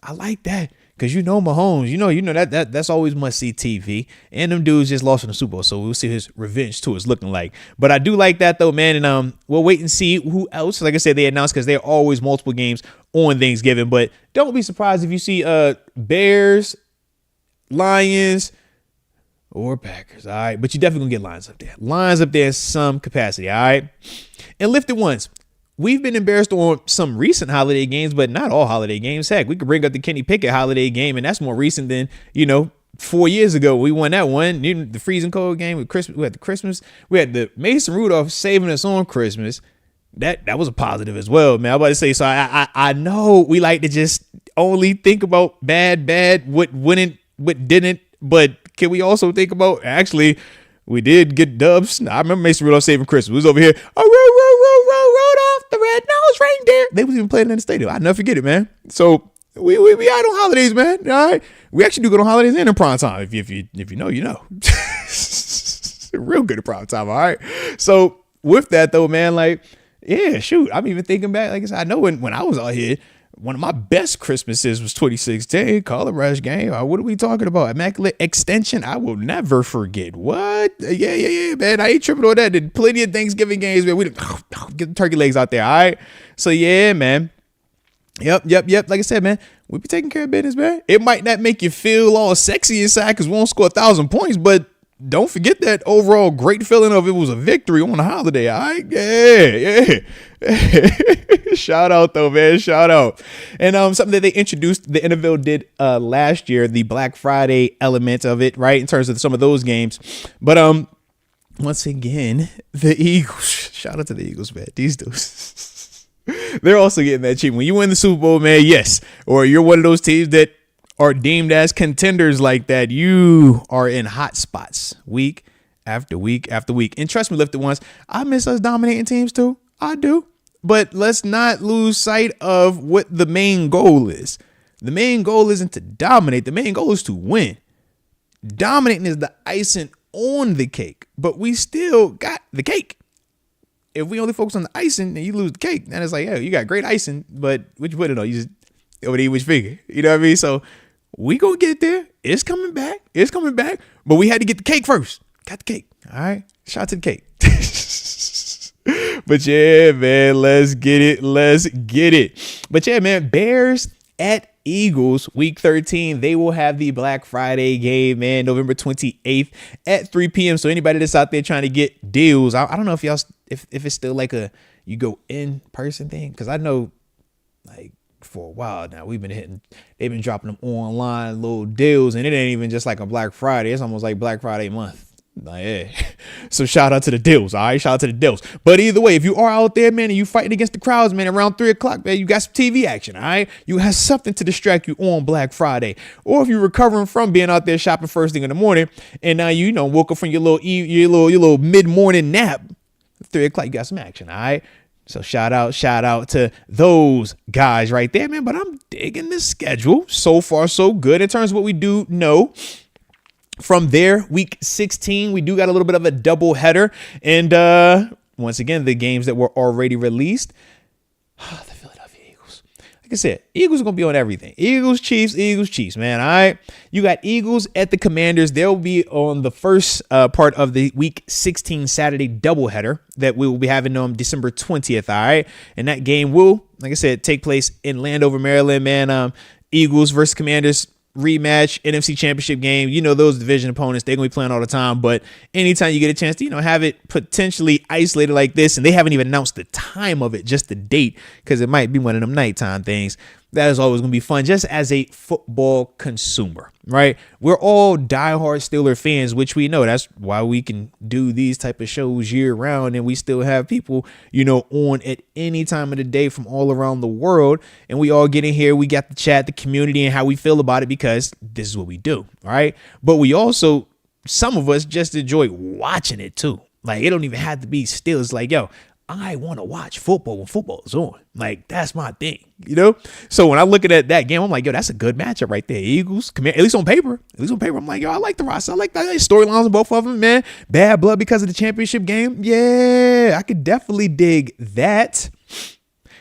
I like that. Because Mahomes, that's always must see TV. And them dudes just lost in the Super Bowl. So we'll see his revenge tour is looking like. But I do like that though, man. And we'll wait and see who else. Like I said, they announced because there are always multiple games on Thanksgiving. But don't be surprised if you see Bears, Lions, or Packers, all right? But you definitely gonna get Lions up there. Lions up there in some capacity, all right? And lifted ones. We've been embarrassed on some recent holiday games, but not all holiday games. Heck, we could bring up the Kenny Pickett holiday game, and that's more recent than, 4 years ago. We won that one. The freezing cold game with Christmas. We had the Christmas. We had the Mason Rudolph saving us on Christmas. That was a positive as well, man. I'm about to say, so I know we like to just only think about bad, what wouldn't, what didn't, but can we also think about, actually, we did get dubs. I remember Mason Rudolph saving Christmas. We was over here, Rudolph, the red-nosed reindeer. They was even playing in the stadium. I'll never forget it, man. So we out on holidays, man. All right. We actually do good on holidays and in prime time. If you know, you know. Real good at prime time, all right? So with that, though, man, like, yeah, shoot. I'm even thinking back. Like I said, I know when I was out here, one of my best Christmases was 2016, Color Rush game. What are we talking about? Immaculate Extension. I will never forget. What? Yeah, man. I ain't tripping on that. Did plenty of Thanksgiving games, man. We did, get the turkey legs out there. All right. So yeah, man. Yep. Like I said, man, we be taking care of business, man. It might not make you feel all sexy inside because we won't score 1,000 points, but don't forget that overall great feeling of it was a victory on a holiday. All right. Yeah. Shout out though, man. Shout out. And something that they introduced, the NFL did last year, the Black Friday element of it, right? In terms of some of those games. But once again, the Eagles, shout out to the Eagles, man. These dudes, they're also getting that cheap. When you win the Super Bowl, man, yes. Or you're one of those teams that are deemed as contenders like that, you are in hot spots week after week after week. And trust me, Lifted Ones, I miss us dominating teams too. I do. But let's not lose sight of what the main goal is. The main goal isn't to dominate. The main goal is to win. Dominating is the icing on the cake, but we still got the cake. If we only focus on the icing and you lose the cake, then it's like, yeah, you got great icing, but what you put it on? You just over eat which figure. You know what I mean? So we gonna get there. It's coming back. It's coming back. But we had to get the cake first. Got the cake. All right. Shout out to the cake. But yeah, man, let's get it. Let's get it. But yeah, man, Bears at Eagles week 13. They will have the Black Friday game, man, November 28th at 3 p.m. So anybody that's out there trying to get deals, I don't know if y'all, if it's still like a, you go in person thing. Cause I know like for a while now, they've been dropping them online little deals, and it ain't even just like a Black Friday. It's almost like Black Friday month. Like, yeah. So shout out to the deals. All right. Shout out to the deals. But either way, if you are out there, man, and you fighting against the crowds, man, around 3:00, man, you got some TV action. All right. You have something to distract you on Black Friday. Or if you're recovering from being out there shopping first thing in the morning, and now you know woke up from your little mid-morning nap, 3:00, you got some action. All right. So shout out to those guys right there, man. But I'm digging the schedule. So far, so good in terms of what we do know. From there, week 16, we do got a little bit of a double header. And once again, the games that were already released. The Philadelphia Eagles. Like I said, Eagles are going to be on everything. Eagles, Chiefs, man. All right. You got Eagles at the Commanders. They'll be on the first part of the week 16 Saturday doubleheader that we will be having on December 20th. All right. And that game will, like I said, take place in Landover, Maryland, man. Eagles versus Commanders. Rematch, NFC Championship game. You know, those division opponents, they're going to be playing all the time. But anytime you get a chance to, have it potentially isolated like this, and they haven't even announced the time of it, just the date, because it might be one of them nighttime things. That is always going to be fun just as a football consumer, right? We're all diehard Steelers fans, which we know. That's why we can do these type of shows year round, and we still have people, on at any time of the day from all around the world. And we all get in here. We got the chat, the community, and how we feel about it, because this is what we do, all right? But we also, some of us just enjoy watching it too. Like, it don't even have to be still. It's like, yo, I want to watch football when football is on. Like, that's my thing, So when I look at that game, I'm like, yo, that's a good matchup right there. Eagles, at least on paper. I'm like, yo, I like the roster. I like the storylines of both of them, man. Bad blood because of the championship game. Yeah, I could definitely dig that.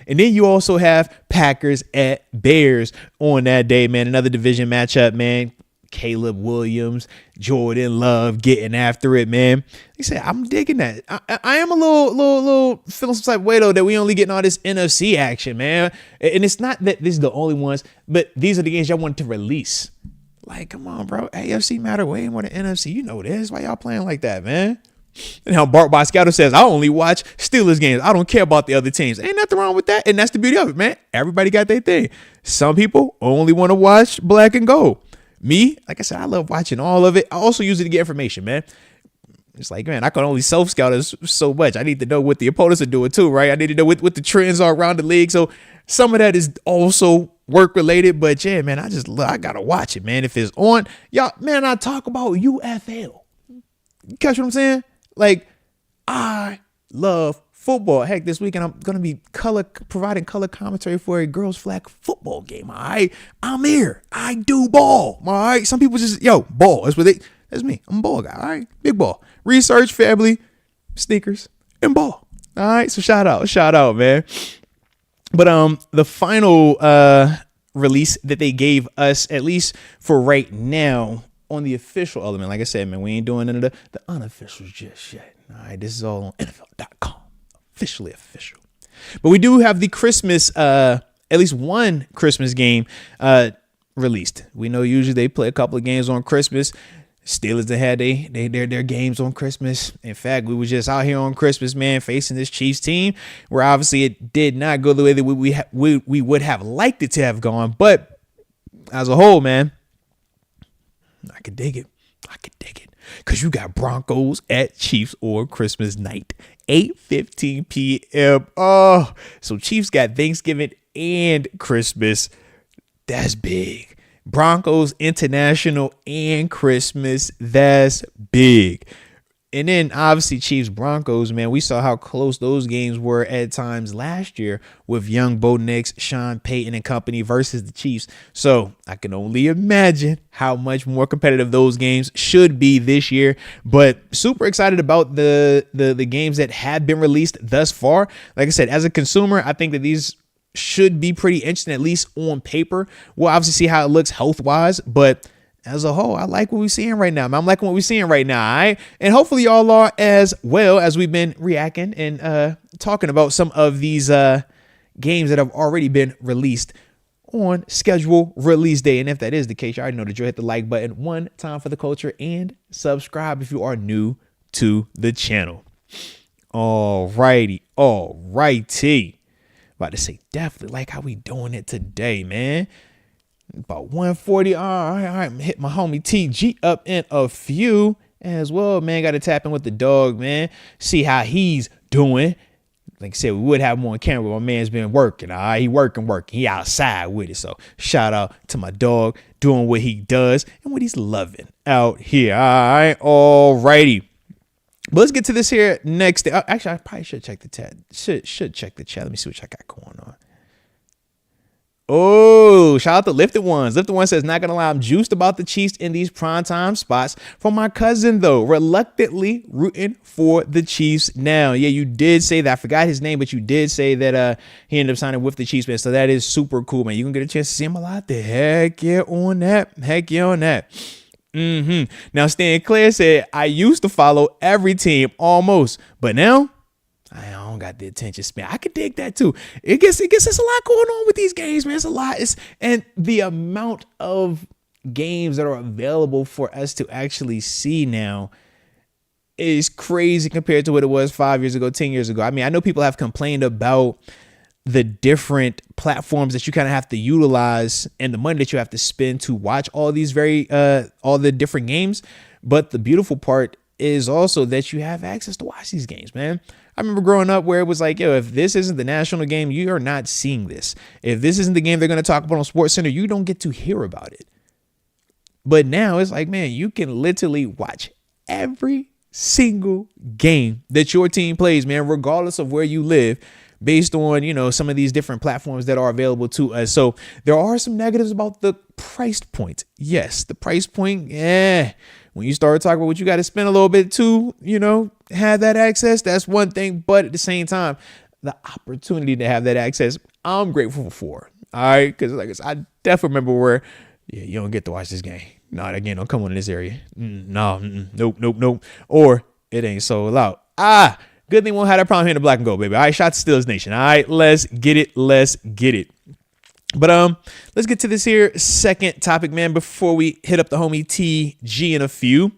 And then you also have Packers at Bears on that day, man. Another division matchup, man. Caleb Williams, Jordan Love getting after it, man. He said, I'm digging that. I am a little feeling some type of way, though, that we only getting all this NFC action, man. And it's not that this is the only ones, but these are the games y'all wanted to release. Like, come on, bro. AFC matter way more than NFC. You know this. Why y'all playing like that, man? And how Bart Boscato says, I only watch Steelers games. I don't care about the other teams. Ain't nothing wrong with that. And that's the beauty of it, man. Everybody got their thing. Some people only want to watch black and gold. Me, like I said, I love watching all of it. I also use it to get information, man. It's like, man, I can only self-scout so much. I need to know what the opponents are doing too, right? I need to know what the trends are around the league. So some of that is also work-related. But yeah, man, I got to watch it, man. If it's on, y'all, man, I talk about UFL. You catch what I'm saying? Like, I love football. Heck, this weekend I'm going to be providing color commentary for a girls flag football game. All right. I'm here. I do ball. All right. Some people just, ball. That's me. I'm a ball guy. All right. Big ball. Research, family, sneakers, and ball. All right. So shout out, man. But the final release that they gave us, at least for right now, on the official element, like I said, man, we ain't doing none of the unofficials just yet. All right. This is all on NFL.com. Officially official. But we do have the Christmas, at least one Christmas game released. We know usually they play a couple of games on Christmas. Steelers that had their games on Christmas. In fact, we were just out here on Christmas, man, facing this Chiefs team, where obviously it did not go the way that we would have liked it to have gone. But as a whole, man, I could dig it. Because you got Broncos at Chiefs on Christmas night, 8:15 p.m. Oh, so Chiefs got Thanksgiving and Christmas. That's big. Broncos International and Christmas. That's big. And then obviously Chiefs Broncos, man, we saw how close those games were at times last year with young Bo Nix, Sean Payton and company versus the Chiefs. So I can only imagine how much more competitive those games should be this year. But super excited about the games that have been released thus far. Like I said, as a consumer, I think that these should be pretty interesting, at least on paper. We'll obviously see how it looks health-wise, but as a whole, I like what we're seeing right now. I'm liking what we're seeing right now, all right? And hopefully y'all are as well, as we've been reacting and talking about some of these games that have already been released on schedule release day. And if that is the case, you already know that you'll hit the like button one time for the culture and subscribe if you are new to the channel. All righty. About to say, definitely like how we doing it today, man. About 140. All right. Hit my homie TG up in a few as well, man. Got to tap in with the dog, man. See how he's doing. Like I said, we would have him on camera, but my man's been working. All right. He working. He outside with it. So shout out to my dog doing what he does and what he's loving out here. All right. All righty. But let's get to this here next. Actually, I probably should check the chat. Should check the chat. Let me see what I got going on. Oh, shout out to Lifted Ones. Lifted One says, not going to lie, I'm juiced about the Chiefs in these primetime spots. For my cousin, though, reluctantly rooting for the Chiefs now. Yeah, you did say that. I forgot his name, but you did say that he ended up signing with the Chiefs, man. So that is super cool, man. You can get a chance to see him a lot there. Heck yeah on that. Now, Stan Claire said, I used to follow every team almost, but now I don't got the attention span. I could dig that too. It gets there's a lot going on with these games, man. It's a lot. And the amount of games that are available for us to actually see now is crazy compared to what it was 5 years ago, 10 years ago. I mean, I know people have complained about the different platforms that you kind of have to utilize and the money that you have to spend to watch all these all the different games. But the beautiful part is also that you have access to watch these games, man. I remember growing up where it was like, yo, if this isn't the national game, you are not seeing this. If this isn't the game they're going to talk about on SportsCenter, you don't get to hear about it. But now it's like, man, you can literally watch every single game that your team plays, man, regardless of where you live, based on, you know, some of these different platforms that are available to us. So there are some negatives about the price point. Yes, the price point, when you start talking about what you got to spend a little bit to, you know, have that access, that's one thing. But at the same time, the opportunity to have that access, I'm grateful for. All right. Because like I definitely remember where, you don't get to watch this game. No, that game don't come on in this area. Nope. Or it ain't sold out. Good thing we won't have that problem here in the black and gold, baby. All right. Shout to Steelers Nation. All right. Let's get it. But let's get to this here second topic, man, before we hit up the homie TG in a few.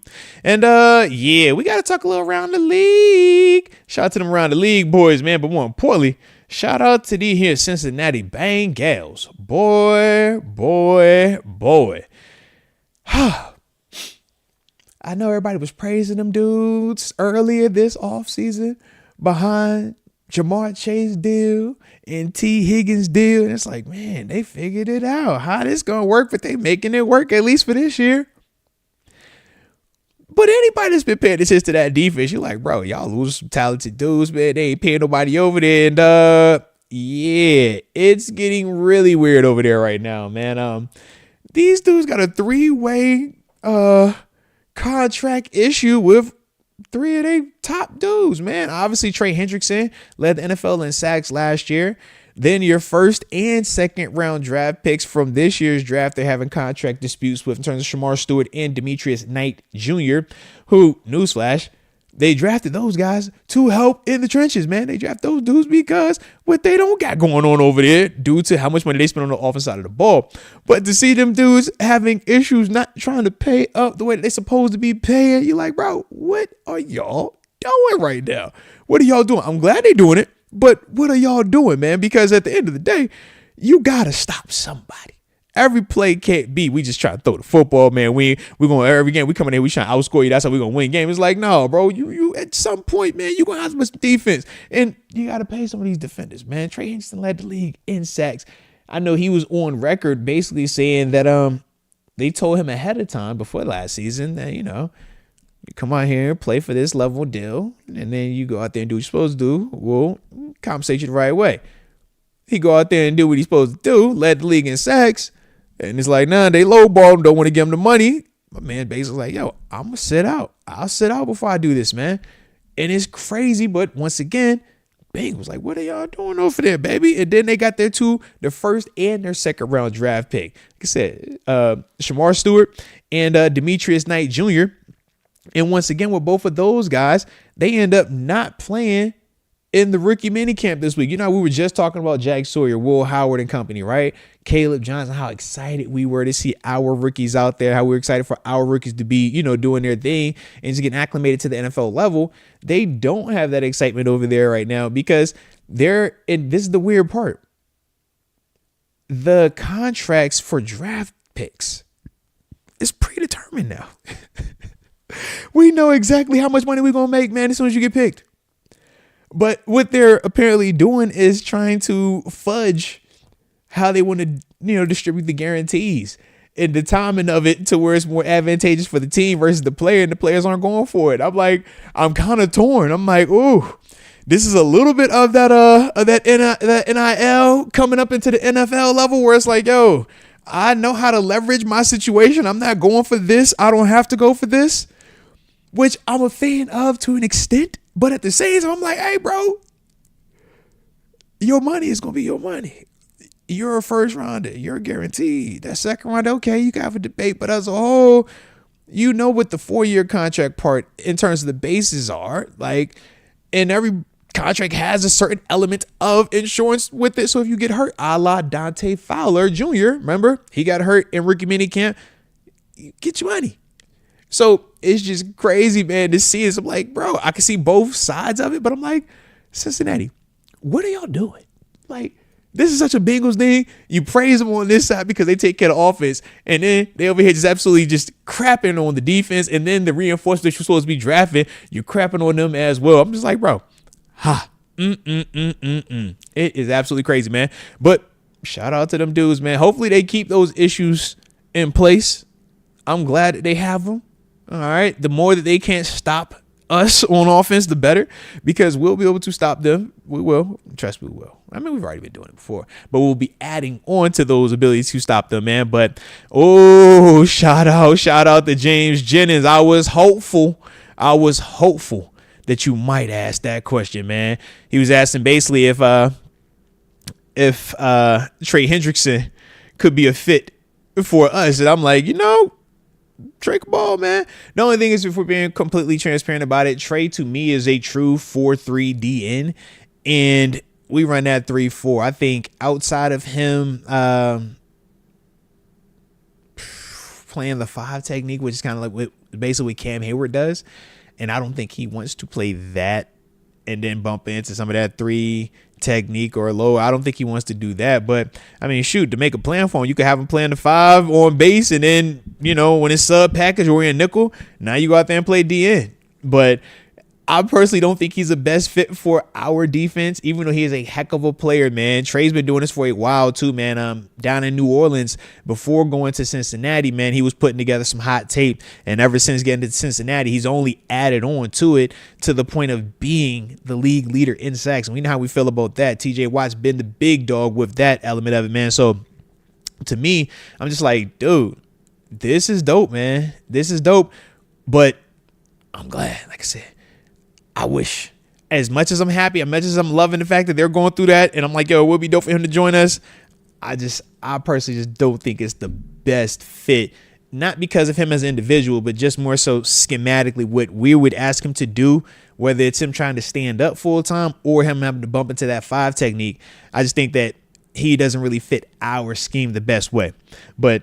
And we got to talk a little around the league. Shout out to them around the league boys, man. But more importantly, shout out to the here Cincinnati Bengals. Boy. I know everybody was praising them dudes earlier this offseason behind Jamar Chase deal and T. Higgins deal. And it's like, man, they figured it out. How this going to work, but they making it work at least for this year. But anybody that's been paying attention to that defense, you're like, bro, y'all lose some talented dudes, man. They ain't paying nobody over there. And it's getting really weird over there right now, man. These dudes got a 3-way contract issue with 3 of their top dudes, man. Obviously, Trey Hendrickson led the NFL in sacks last year. Then your first and second round draft picks from this year's draft, they're having contract disputes with in terms of Shamar Stewart and Demetrius Knight Jr., who, newsflash, They drafted those guys to help in the trenches, man. They draft those dudes because what they don't got going on over there due to how much money they spend on the offensive side of the ball. But to see them dudes having issues, not trying to pay up the way that they're supposed to be paying, you're like, bro, what are y'all doing right now? What are y'all doing? I'm glad they're doing it, but what are y'all doing, man? Because at the end of the day, you got to stop somebody. Every play can't be, we just try to throw the football, man. We're going every game. We come in here, we trying to outscore you. That's how we're going to win game. It's like, no, bro, you at some point, man, you're going to have some defense. And you got to pay some of these defenders, man. Trey Hendrickson led the league in sacks. I know he was on record basically saying that they told him ahead of time before last season that, you come out here, play for this level deal, and then you go out there and do what you're supposed to do. We'll compensate you the right way. He go out there and do what he's supposed to do, led the league in sacks. And it's like, nah, they lowball him, don't want to give him the money. My man basically like, yo, I'm going to sit out. I'll sit out before I do this, man. And it's crazy. But once again, Bengals like, what are y'all doing over there, baby? And then they got their first and their second round draft pick. Like I said, Shamar Stewart and Demetrius Knight Jr. And once again, with both of those guys, they end up not playing in the rookie minicamp this week. We were just talking about Jack Sawyer, Will Howard and company, right? Caleb Johnson, how excited we were to see our rookies out there, how we were excited for our rookies to be, doing their thing and just getting acclimated to the NFL level. They don't have that excitement over there right now because and this is the weird part. The contracts for draft picks is predetermined now. We know exactly how much money we're going to make, man, as soon as you get picked. But what they're apparently doing is trying to fudge how they want to, distribute the guarantees and the timing of it to where it's more advantageous for the team versus the player, and the players aren't going for it. I'm kind of torn. I'm like, ooh, this is a little bit of that NIL coming up into the NFL level where it's like, yo, I know how to leverage my situation. I'm not going for this. I don't have to go for this, which I'm a fan of to an extent. But at the same time, I'm like, hey, bro, your money is going to be your money. You're a first rounder. You're guaranteed. That second round, okay, you can have a debate. But as a whole, what the 4-year contract part in terms of the bases are. Like, and every contract has a certain element of insurance with it. So if you get hurt, a la Dante Fowler Jr., remember? He got hurt in rookie minicamp. You get your money. So it's just crazy, man, to see this. I'm like, bro, I can see both sides of it, but I'm like, Cincinnati, what are y'all doing? Like, this is such a Bengals thing. You praise them on this side because they take care of the offense, and then they over here just absolutely just crapping on the defense, and then the reinforcements that you're supposed to be drafting, you're crapping on them as well. I'm just like, bro, It is absolutely crazy, man. But shout out to them dudes, man. Hopefully they keep those issues in place. I'm glad that they have them. All right. The more that they can't stop us on offense, the better, because we'll be able to stop them. We will. Trust me, we will. I mean, we've already been doing it before, but we'll be adding on to those abilities to stop them, man. But, shout out to James Jennings. I was hopeful that you might ask that question, man. He was asking basically if Trey Hendrickson could be a fit for us. And I'm like, Trey ball, man. The only thing is, if we're being completely transparent about it, Trey to me is a true 4-3 DN, and we run that 3-4. I think outside of him playing the 5 technique, which is kind of like what basically Cam Hayward does, and I don't think he wants to play that and then bump into some of that 3 technique or low. I don't think he wants to do that. But I mean, shoot, to make a plan for him, you could have him playing the 5 on base, and then when it's sub package or in nickel, now you go out there and play DN. But I personally don't think he's the best fit for our defense, even though he is a heck of a player, man. Trey's been doing this for a while too, man. Down in New Orleans before going to Cincinnati, man, he was putting together some hot tape, and ever since getting to Cincinnati, he's only added on to it to the point of being the league leader in sacks. And we know how we feel about that. TJ Watt's been the big dog with that element of it, man. So to me, I'm just like, dude, this is dope, man. This is dope. But I'm glad, like I said, I wish, as much as I'm happy, as much as I'm loving the fact that they're going through that, and I'm like, yo, it would be dope for him to join us, I personally just don't think it's the best fit not because of him as an individual, but just more so schematically what we would ask him to do, whether it's him trying to stand up full time or him having to bump into that 5 technique. I just think that he doesn't really fit our scheme the best way. But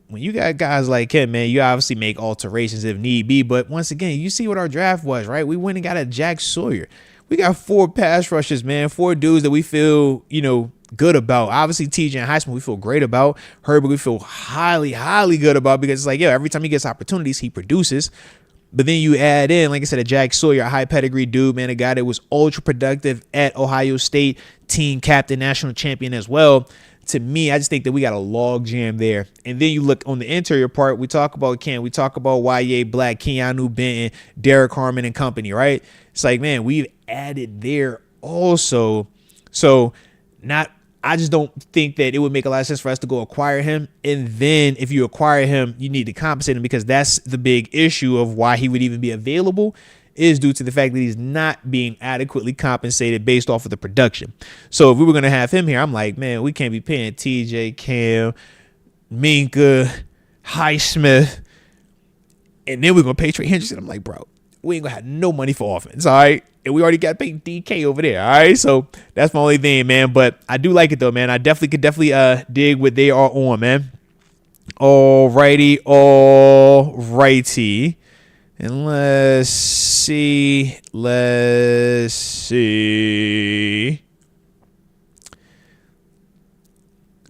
when you got guys like him, man, you obviously make alterations if need be. But once again, you see what our draft was, right? We went and got a Jack Sawyer. We got 4 pass rushers, man, 4 dudes that we feel, good about. Obviously, TJ and Heisman, we feel great about. Herbert, we feel highly, highly good about, because it's like, every time he gets opportunities, he produces. But then you add in, like I said, a Jack Sawyer, a high pedigree dude, man, a guy that was ultra productive at Ohio State, team captain, national champion as well. To me, I just think that we got a log jam there. And then you look on the interior part, we talk about Ken, we talk about Y.A. Black, Keanu Benton, Derek Harmon and company, right? It's like, man, we've added there also. So I just don't think that it would make a lot of sense for us to go acquire him. And then if you acquire him, you need to compensate him, because that's the big issue of why he would even be available, is due to the fact that he's not being adequately compensated based off of the production. So if we were going to have him here, I'm like, man, we can't be paying TJ, Cam, Minka, Highsmith, and then we're going to pay Trey Hendrickson. I'm like, bro, we ain't going to have no money for offense, all right? And we already got paid DK over there, all right? So that's my only thing, man. But I do like it, though, man. I could definitely dig what they are on, man. Alrighty. And let's see.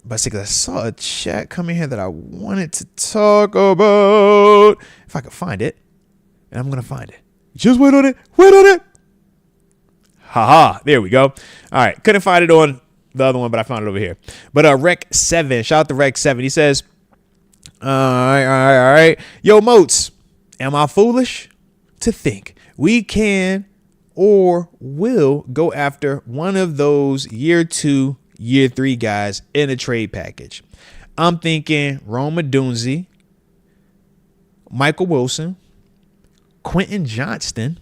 But I saw a chat coming here that I wanted to talk about. If I could find it. And I'm going to find it. Just wait on it. Haha, there we go. All right, couldn't find it on the other one, but I found it over here. But Rec7, shout out to Rec7. He says, all right. Yo, Moats, am I foolish to think we can or will go after one of those year 2, year 3 guys in a trade package? I'm thinking Rome Odunze, Michael Wilson, Quentin Johnston,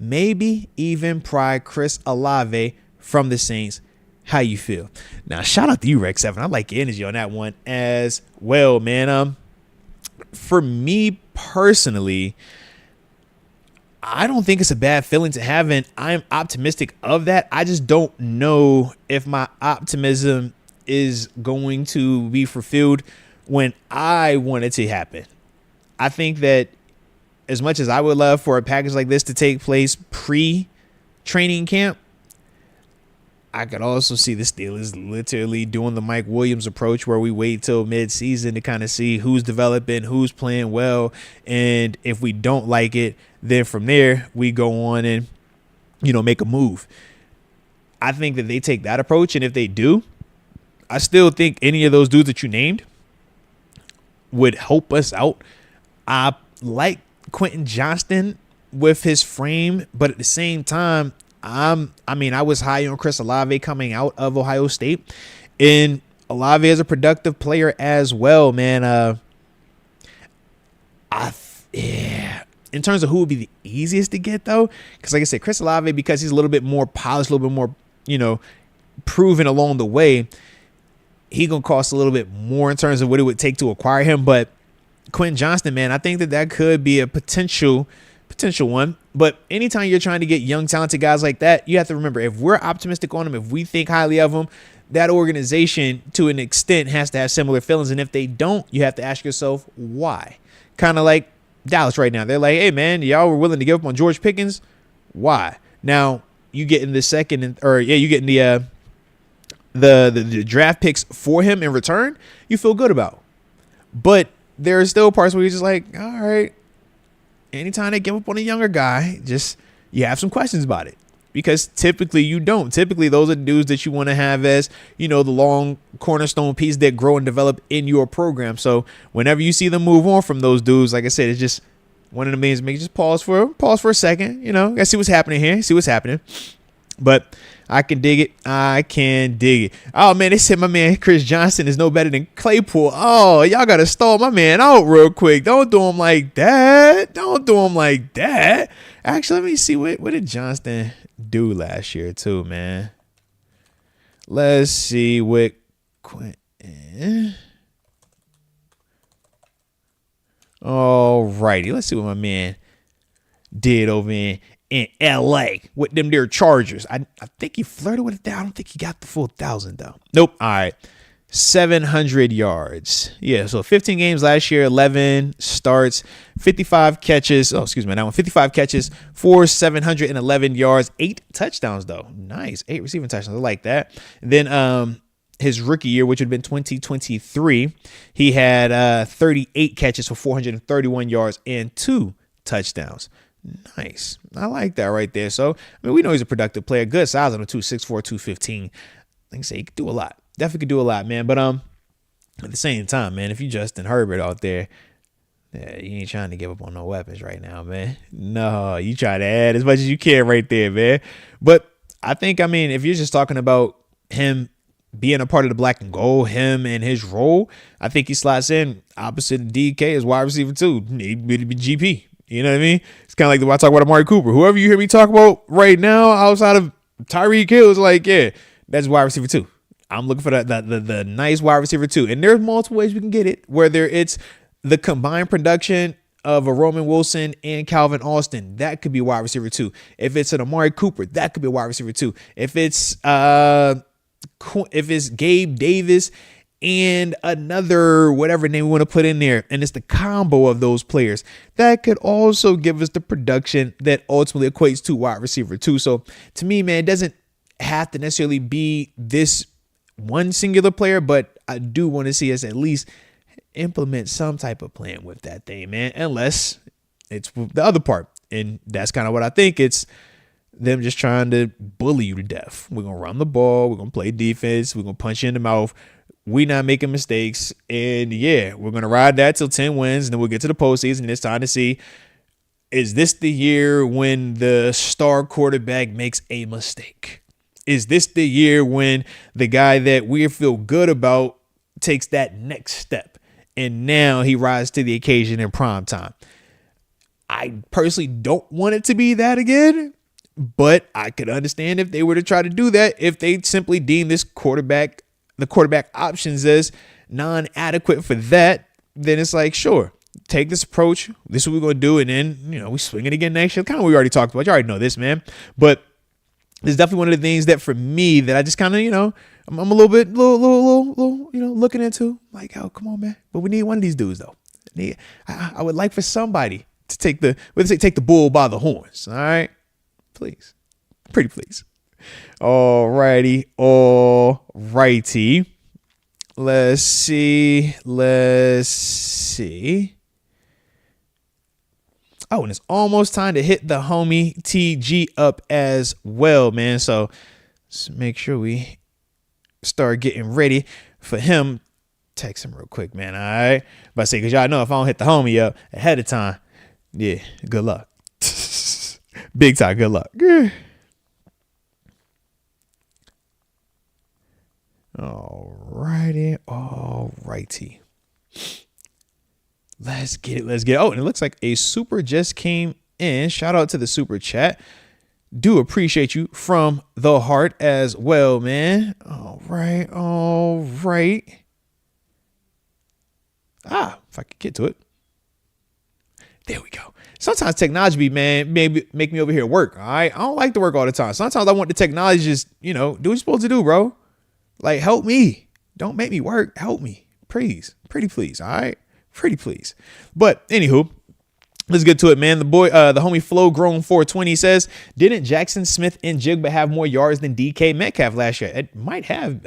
maybe even pry Chris Olave from the Saints. How you feel? Now, shout out to you, Rec7. I like your energy on that one as well, man. For me personally, I don't think it's a bad feeling to have, and I'm optimistic of that. I just don't know if my optimism is going to be fulfilled when I want it to happen. I think that as much as I would love for a package like this to take place pre-training camp, I could also see the Steelers literally doing the Mike Williams approach, where we wait till mid-season to kind of see who's developing, who's playing well. And if we don't like it, then from there we go on and, make a move. I think that they take that approach. And if they do, I still think any of those dudes that you named would help us out. I like Quentin Johnston with his frame, but at the same time, I was high on Chris Olave coming out of Ohio State, and Olave is a productive player as well, man. In terms of who would be the easiest to get, though, because like I said, Chris Olave, because he's a little bit more polished, a little bit more, proven along the way, he gonna cost a little bit more in terms of what it would take to acquire him. But Quentin Johnston, man, I think that could be a potential one. But anytime you're trying to get young, talented guys like that, you have to remember, if we're optimistic on them, if we think highly of them, that organization to an extent has to have similar feelings. And if they don't, you have to ask yourself why. Kind of like Dallas right now. They're like, hey, man, y'all were willing to give up on George Pickens. Why? Now you get in the you get in the draft picks for him in return, you feel good about. But there are still parts where you're just like, all right, anytime they give up on a younger guy, just you have some questions about it. Because typically you don't. Typically those are the dudes that you want to have as, the long cornerstone piece that grow and develop in your program. So whenever you see them move on from those dudes, like I said, it's just one of the means. Make just pause for a second. Gotta see what's happening here. See what's happening. But I can dig it. Oh, man, they said my man Chris Johnson is no better than Claypool. Oh, y'all got to stall my man out real quick. Don't do him like that. Actually, let me see. What did Johnston do last year, too, man? Let's see what Quentin. All righty. Let's see what my man did over in LA with them there Chargers. I think he flirted with it there. I don't think he got the full 1,000 though. Nope. All right. 700 yards. Yeah, so 15 games last year, 11 starts, 55 catches. Oh, excuse me, that one. 55 catches for 711 yards, 8 touchdowns though. Nice. 8 receiving touchdowns. I like that. And then his rookie year, which would have been 2023, he had 38 catches for 431 yards and 2 touchdowns. Nice. I like that right there. So, I mean, we know he's a productive player. Good size on him too, 6'4", 215. Like I say, he could do a lot. Definitely could do a lot, man. But at the same time, man, if you Justin Herbert out there, yeah, you ain't trying to give up on no weapons right now, man. No, you try to add as much as you can right there, man. But I think, I mean, if you're just talking about him being a part of the black and gold, him and his role, I think he slots in opposite of DK as wide receiver too. He'd be GP. You know what I mean? It's kind of like the way I talk about Amari Cooper. Whoever you hear me talk about right now outside of Tyreek Hill is like, yeah, that's wide receiver too. I'm looking for the nice wide receiver too. And there's multiple ways we can get it, whether it's the combined production of a Roman Wilson and Calvin Austin, that could be wide receiver too. If it's an Amari Cooper, that could be wide receiver too. If it's Gabe Davis and another whatever name we want to put in there, and it's the combo of those players, that could also give us the production that ultimately equates to wide receiver too. So to me, man, it doesn't have to necessarily be this one singular player, but I do want to see us at least implement some type of plan with that thing, man, unless it's the other part. And that's kind of what I think. It's them just trying to bully you to death. We're going to run the ball. We're going to play defense. We're going to punch you in the mouth. We're not making mistakes. And yeah, we're going to ride that till 10 wins. And then we'll get to the postseason. And it's time to see, is this the year when the star quarterback makes a mistake? Is this the year when the guy that we feel good about takes that next step and now he rises to the occasion in prime time? I personally don't want it to be that again, but I could understand if they were to try to do that, if they simply deem the quarterback options as non-adequate for that, then it's like, sure, take this approach. This is what we're going to do. And then, we swing it again next year. Kind of what we already talked about. You already know this, man. But it's definitely one of the things that for me that I just kind of, I'm a little bit, looking into like, oh, come on, man. But we need one of these dudes though. I would like for somebody to take the bull by the horns. All right, please, pretty please. All righty. Let's see. Oh, and it's almost time to hit the homie TG up as well, man. So let's make sure we start getting ready for him. Text him real quick, man. All right. But I say, because y'all know if I don't hit the homie up ahead of time, yeah, good luck. Big time, good luck. All righty. Let's get it. Oh, and it looks like a super just came in. Shout out to the super chat. Do appreciate you from the heart as well, man. All right. If I could get to it. There we go. Sometimes technology, man, maybe make me over here work. All right. I don't like to work all the time. Sometimes I want the technology just, do what you're supposed to do, bro. Like, help me. Don't make me work. Help me. Please. Pretty please. All right. Pretty please. But anywho, let's get to it, man. The homie Flo Grown 420 says, didn't Jackson Smith and Jigba have more yards than DK Metcalf last year? It might have.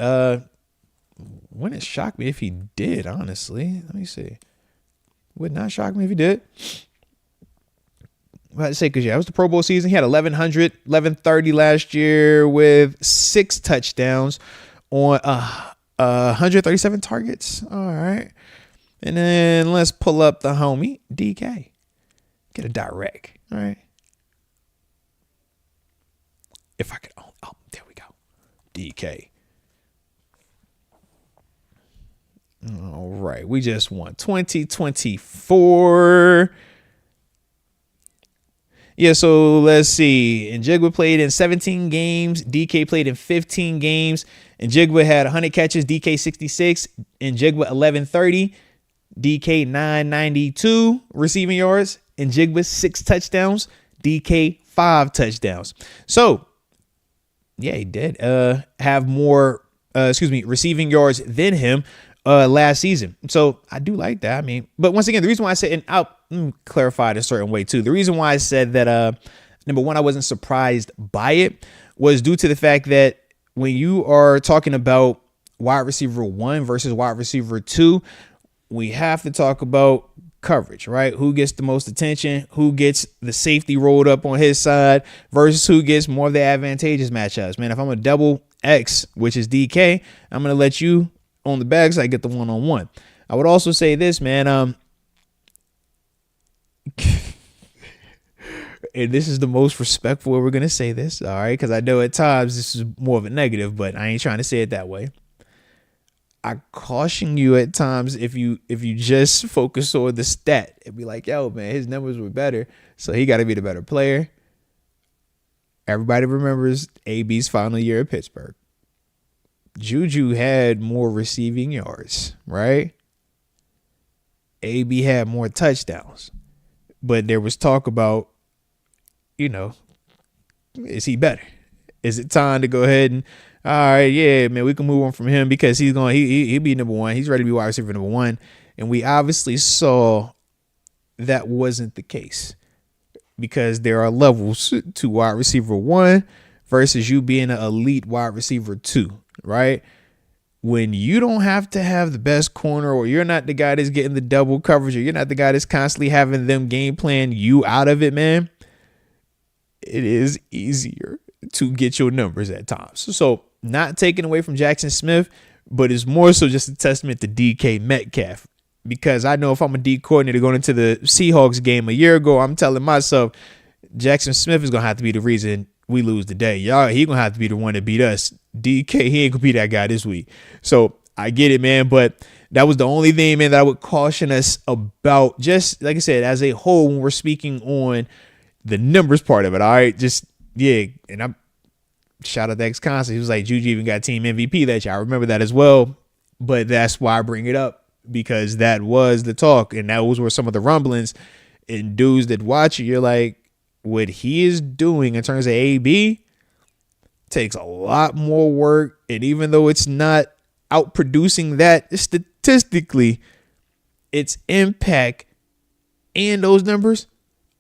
Wouldn't it shock me if he did, honestly? Let me see. Would not shock me if he did. I'd say, because, it was the Pro Bowl season. He had 1,130 last year with 6 touchdowns on 137 targets. All right. And then let's pull up the homie DK. Get a direct. All right. If I could. Oh, there we go. DK. All right. We just won 2024. Yeah, so let's see. And Njigba played in 17 games. DK played in 15 games. And Njigba had 100 catches, DK 66. And Njigba 1,130. DK 992 receiving yards, and Jigba 6 touchdowns. DK 5 touchdowns. So yeah, he did have more receiving yards than him last season. So I do like that. I mean, but once again, the reason why I said, and I'll clarify it a certain way too. The reason why I said that number one, I wasn't surprised by it was due to the fact that when you are talking about wide receiver 1 versus wide receiver 2, we have to talk about coverage, right? Who gets the most attention, who gets the safety rolled up on his side versus who gets more of the advantageous matchups. Man, if I'm a double X, which is DK, I'm going to let you on the backside get the one-on-one. I would also say this, man, and this is the most respectful way we're going to say this, all right? Because I know at times this is more of a negative, but I ain't trying to say it that way. I caution you at times if you just focus on the stat and be like, yo, man, his numbers were better, so he got to be the better player. Everybody remembers AB's final year at Pittsburgh. Juju had more receiving yards, right? AB had more touchdowns. But there was talk about, is he better? Is it time to go ahead and, all right, yeah, man, we can move on from him because he'll be number one. He's ready to be wide receiver number one. And we obviously saw that wasn't the case because there are levels to wide receiver 1 versus you being an elite wide receiver 2, right? When you don't have to have the best corner, or you're not the guy that's getting the double coverage, or you're not the guy that's constantly having them game plan you out of it, man, it is easier to get your numbers at times. So not taken away from Jackson Smith, but it's more so just a testament to DK Metcalf. Because I know if I'm a D coordinator going into the Seahawks game a year ago, I'm telling myself Jackson Smith is going to have to be the reason we lose today. Y'all, he going to have to be the one that beat us. DK, he ain't going to be that guy this week. So I get it, man. But that was the only thing, man, that I would caution us about. Just like I said, as a whole, when we're speaking on the numbers part of it. All right. Just, yeah. And I'm shout out to X Constant. He was like, Juju even got team MVP that year. I remember that as well. But that's why I bring it up, because that was the talk. And those were some of the rumblings. And dudes that watch it, you're like, what he is doing in terms of AB takes a lot more work. And even though it's not outproducing that statistically, its impact and those numbers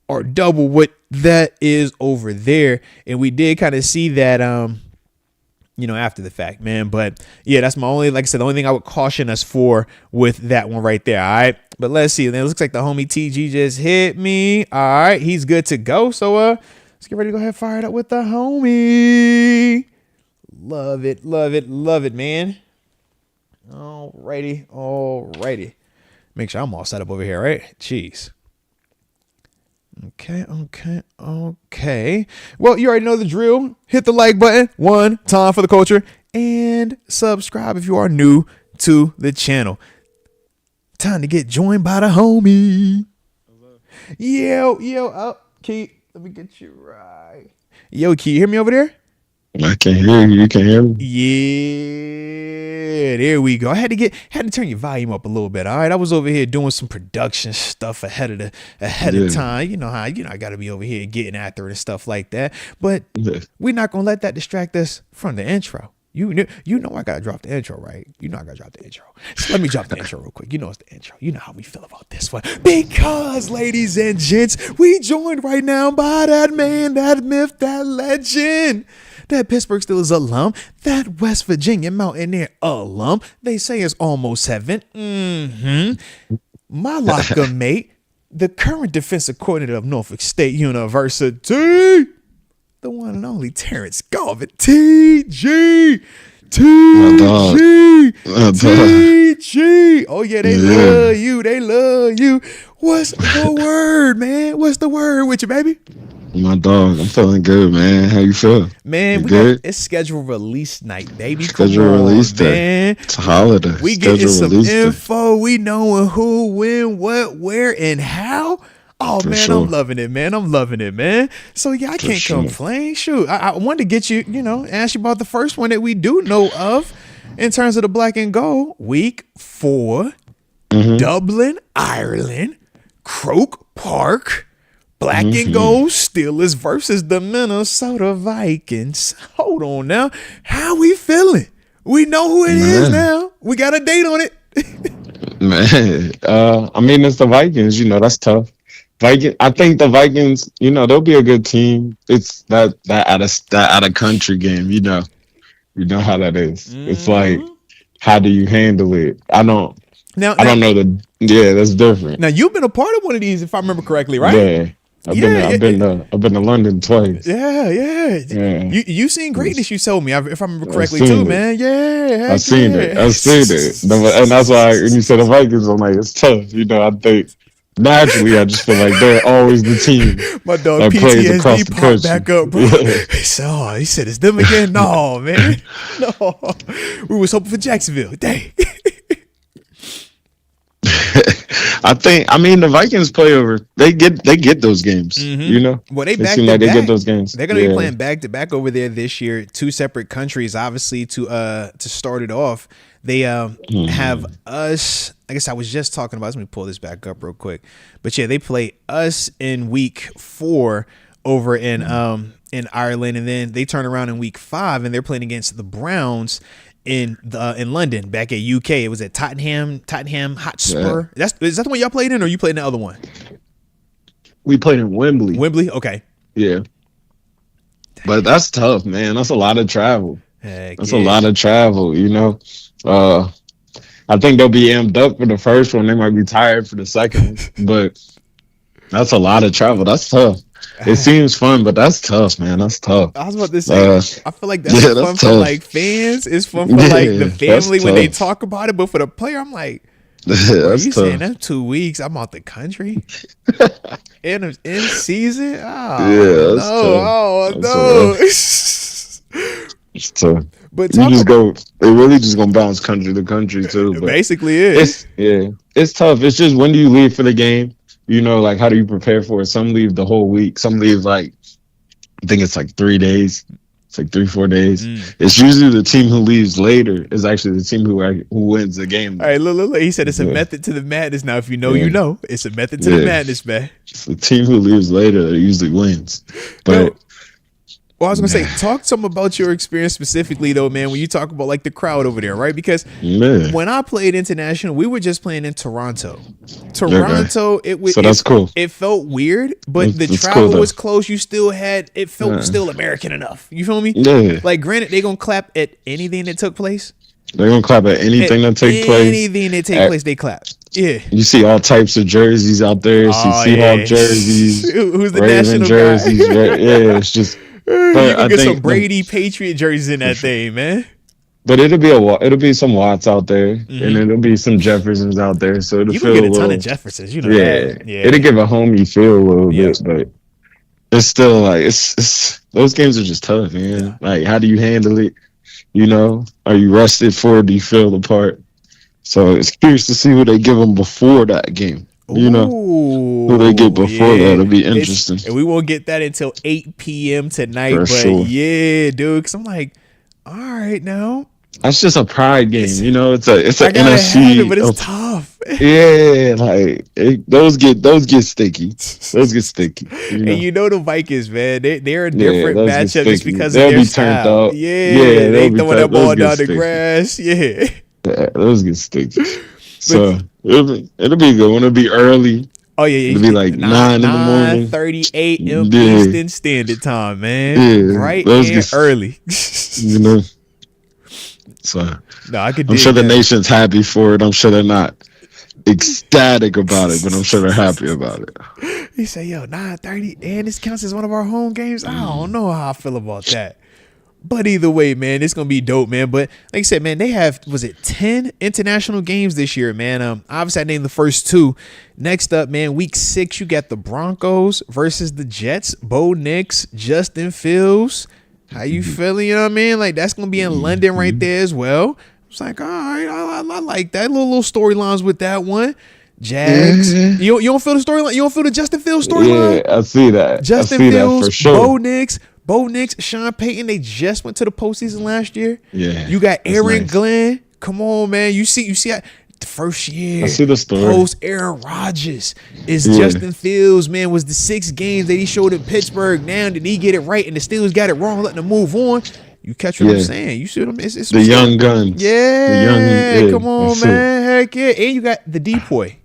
are double what that is over there. And we did kind of see that, after the fact, man. But yeah, that's my only, like I said, the only thing I would caution us for with that one right there. All right. But let's see. It looks like the homie TG just hit me. All right. He's good to go. So, let's get ready to go ahead and fire it up with the homie. Love it. Love it. Love it, man. Alrighty. Make sure I'm all set up over here, right? Jeez. Okay. Well, you already know the drill. Hit the like button one time for the culture and subscribe if you are new to the channel. Time to get joined by the homie. Yo, Keith, let me get you right. Yo, Keith, you hear me over there? I can hear you. You can hear me? Yeah, there we go. I had to turn your volume up a little bit. All right, I was over here doing some production stuff ahead of time. You know how I got to be over here getting after it and stuff like that. But we're not gonna let that distract us from the intro. You know I gotta drop the intro, right? You know I gotta drop the intro. So let me drop the intro real quick. You know it's the intro. You know how we feel about this one. Because, ladies and gents, we joined right now by that man, that myth, that legend, that Pittsburgh Steelers alum, that West Virginia Mountaineer alum. They say it's almost heaven. My locker mate, the current defensive coordinator of Norfolk State University, the one and only Terence Garvin. TG. Oh, yeah, they love you. They love you. What's the word, man? What's the word with you, baby? My dog, I'm feeling good, man. How you feel? Man, it's scheduled release night, baby. Scheduled release day. It's a holiday. We getting some info. We knowing who, when, what, where, and how. Oh, man, sure. I'm loving it, man. So, yeah, I can't complain. Shoot, I wanted to get you, ask you about the first one that we do know of in terms of the black and gold. Week 4 Dublin, Ireland, Croke Park, black and gold Steelers versus the Minnesota Vikings. Hold on now. How we feeling? We know who it is now. We got a date on it. Man, I mean, it's the Vikings. That's tough. I think the Vikings. They'll be a good team. It's that out of country game. You know how that is. It's like, how do you handle it? I don't know that's different. Now you've been a part of one of these, if I remember correctly, right? Yeah. I've been to London twice. Yeah. You seen greatness. You told me, if I remember correctly, too, man. Yeah, I've seen it. And that's why when you said the Vikings, I'm like, it's tough. I think naturally, I just feel like they're always the team. My dog that plays across PTSD the popped country. back up, bro. He said, it's them again. No, man. No, we was hoping for Jacksonville. Dang. I mean, the Vikings play over. They get those games. Well, they seem like they get those games. They're gonna be playing back to back over there this year. Two separate countries, obviously, to start it off. They have us. I guess I was just talking about. Let me pull this back up real quick. But yeah, they play us in week 4 over in Ireland, and then they turn around in week 5 and they're playing against the Browns in London, back at UK. It was at Tottenham Hotspur. Yeah. Is that the one y'all played in, or you played in the other one? We played in Wembley. Wembley, okay. Yeah, but that's tough, man. That's a lot of travel. Heck That's yeah. a lot of travel. I think they'll be amped up for the first one. They might be tired for the second one, but that's a lot of travel. That's tough. It seems fun, but that's tough, man. That's tough. I was about to say, I feel like that's fun tough. for like fans. It's fun for like the family when they talk about it, but for the player, I'm like, that's you tough. saying that 2 weeks? I'm out the country in season. No. It's tough. But They really just gonna bounce country to country too. But basically is. It's tough. It's just, when do you leave for the game? Like, how do you prepare for it? Some leave the whole week. Some leave I think it's like 3 days. It's like 3-4 days. It's usually the team who leaves later is actually the team who wins the game. All right, look. He said it's a method to the madness. Now, if you know, you know. It's a method to the madness, man. It's the team who leaves later that usually wins. But well, I was gonna say, talk to them about your experience specifically, though, man. When you talk about like the crowd over there, right? Because when I played international, we were just playing in Toronto. It was that's cool. It felt weird, but the travel was close. You still had it felt still American enough. You feel me? Yeah. Like, granted, they gonna clap at anything that took place. They're gonna clap at anything that takes place. Anything that takes place, they clap. Yeah. You see all types of jerseys out there. Seahawks jerseys. Who's the Raven national jerseys? guy? Yeah, it's just. You can get some Brady Patriot jerseys in that thing, man. But it'll be some Watts out there, and it'll be some Jeffersons out there. So it'll feel get a ton of Jeffersons, that. Yeah. It'll give a homey feel a little bit, but it's still like it's those games are just tough, man. Yeah. Like, how do you handle it? Are you rested for it? Do you feel the part? So it's curious to see who they give them before that game. Who they get before that. It'll be interesting. And we won't get that until 8 p.m. tonight. For but sure. Yeah, dude. Because I'm like, all right now. That's just a pride game. It's an NFC. But it's tough. Yeah, like those get sticky. Those get sticky. And the Vikings, man, they're a different matchup just because they'll of their be style. turned out. Yeah, they throwing that ball down the grass. Yeah, those get sticky. So it'll be a good one. It'll be early. Oh yeah. It'll be like 9 in the morning. 9:38 Eastern Standard Time, man. Yeah, right and early. So I'm sure the nation's happy for it. I'm sure they're not ecstatic about it, but I'm sure they're happy about it. He said, 9:30, and this counts as one of our home games. I don't know how I feel about that. But either way, man, it's going to be dope, man. But like I said, man, they have, 10 international games this year, man. Obviously, I named the first 2. Next up, man, week 6, you got the Broncos versus the Jets. Bo Nix, Justin Fields. How you feeling? You know what I mean? Like, that's going to be in London right there as well. It's like, all right, I like that. Little storylines with that one. Jags. You don't feel the storyline? You don't feel the Justin Fields storyline? Yeah, I see that. Justin Fields, for sure. Bo Nix, Sean Payton, they just went to the postseason last year. Yeah. You got Aaron Glenn. Come on, man. You see First year, I see the story. post Aaron Rodgers is Yeah. Justin Fields, man, was the 6 games that he showed at Pittsburgh. Now did he get it right and the Steelers got it wrong, letting them move on? You catch what I'm saying? You see what I'm saying? It's The young guns. Yeah, come on, that's it. man. Heck yeah. And you got the depoy.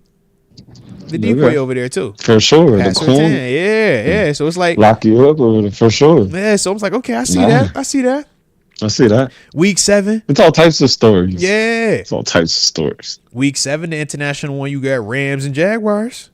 The depoy over there too. For sure. Pass The or 10. corn. Yeah. So it's like, Lock you up over there, for sure. yeah, so I was like, okay, I see Nah. that. I see that. I see that. Week 7. It's all types of stories. Yeah. It's all types of stories. Week 7, the international one, you got Rams and Jaguars.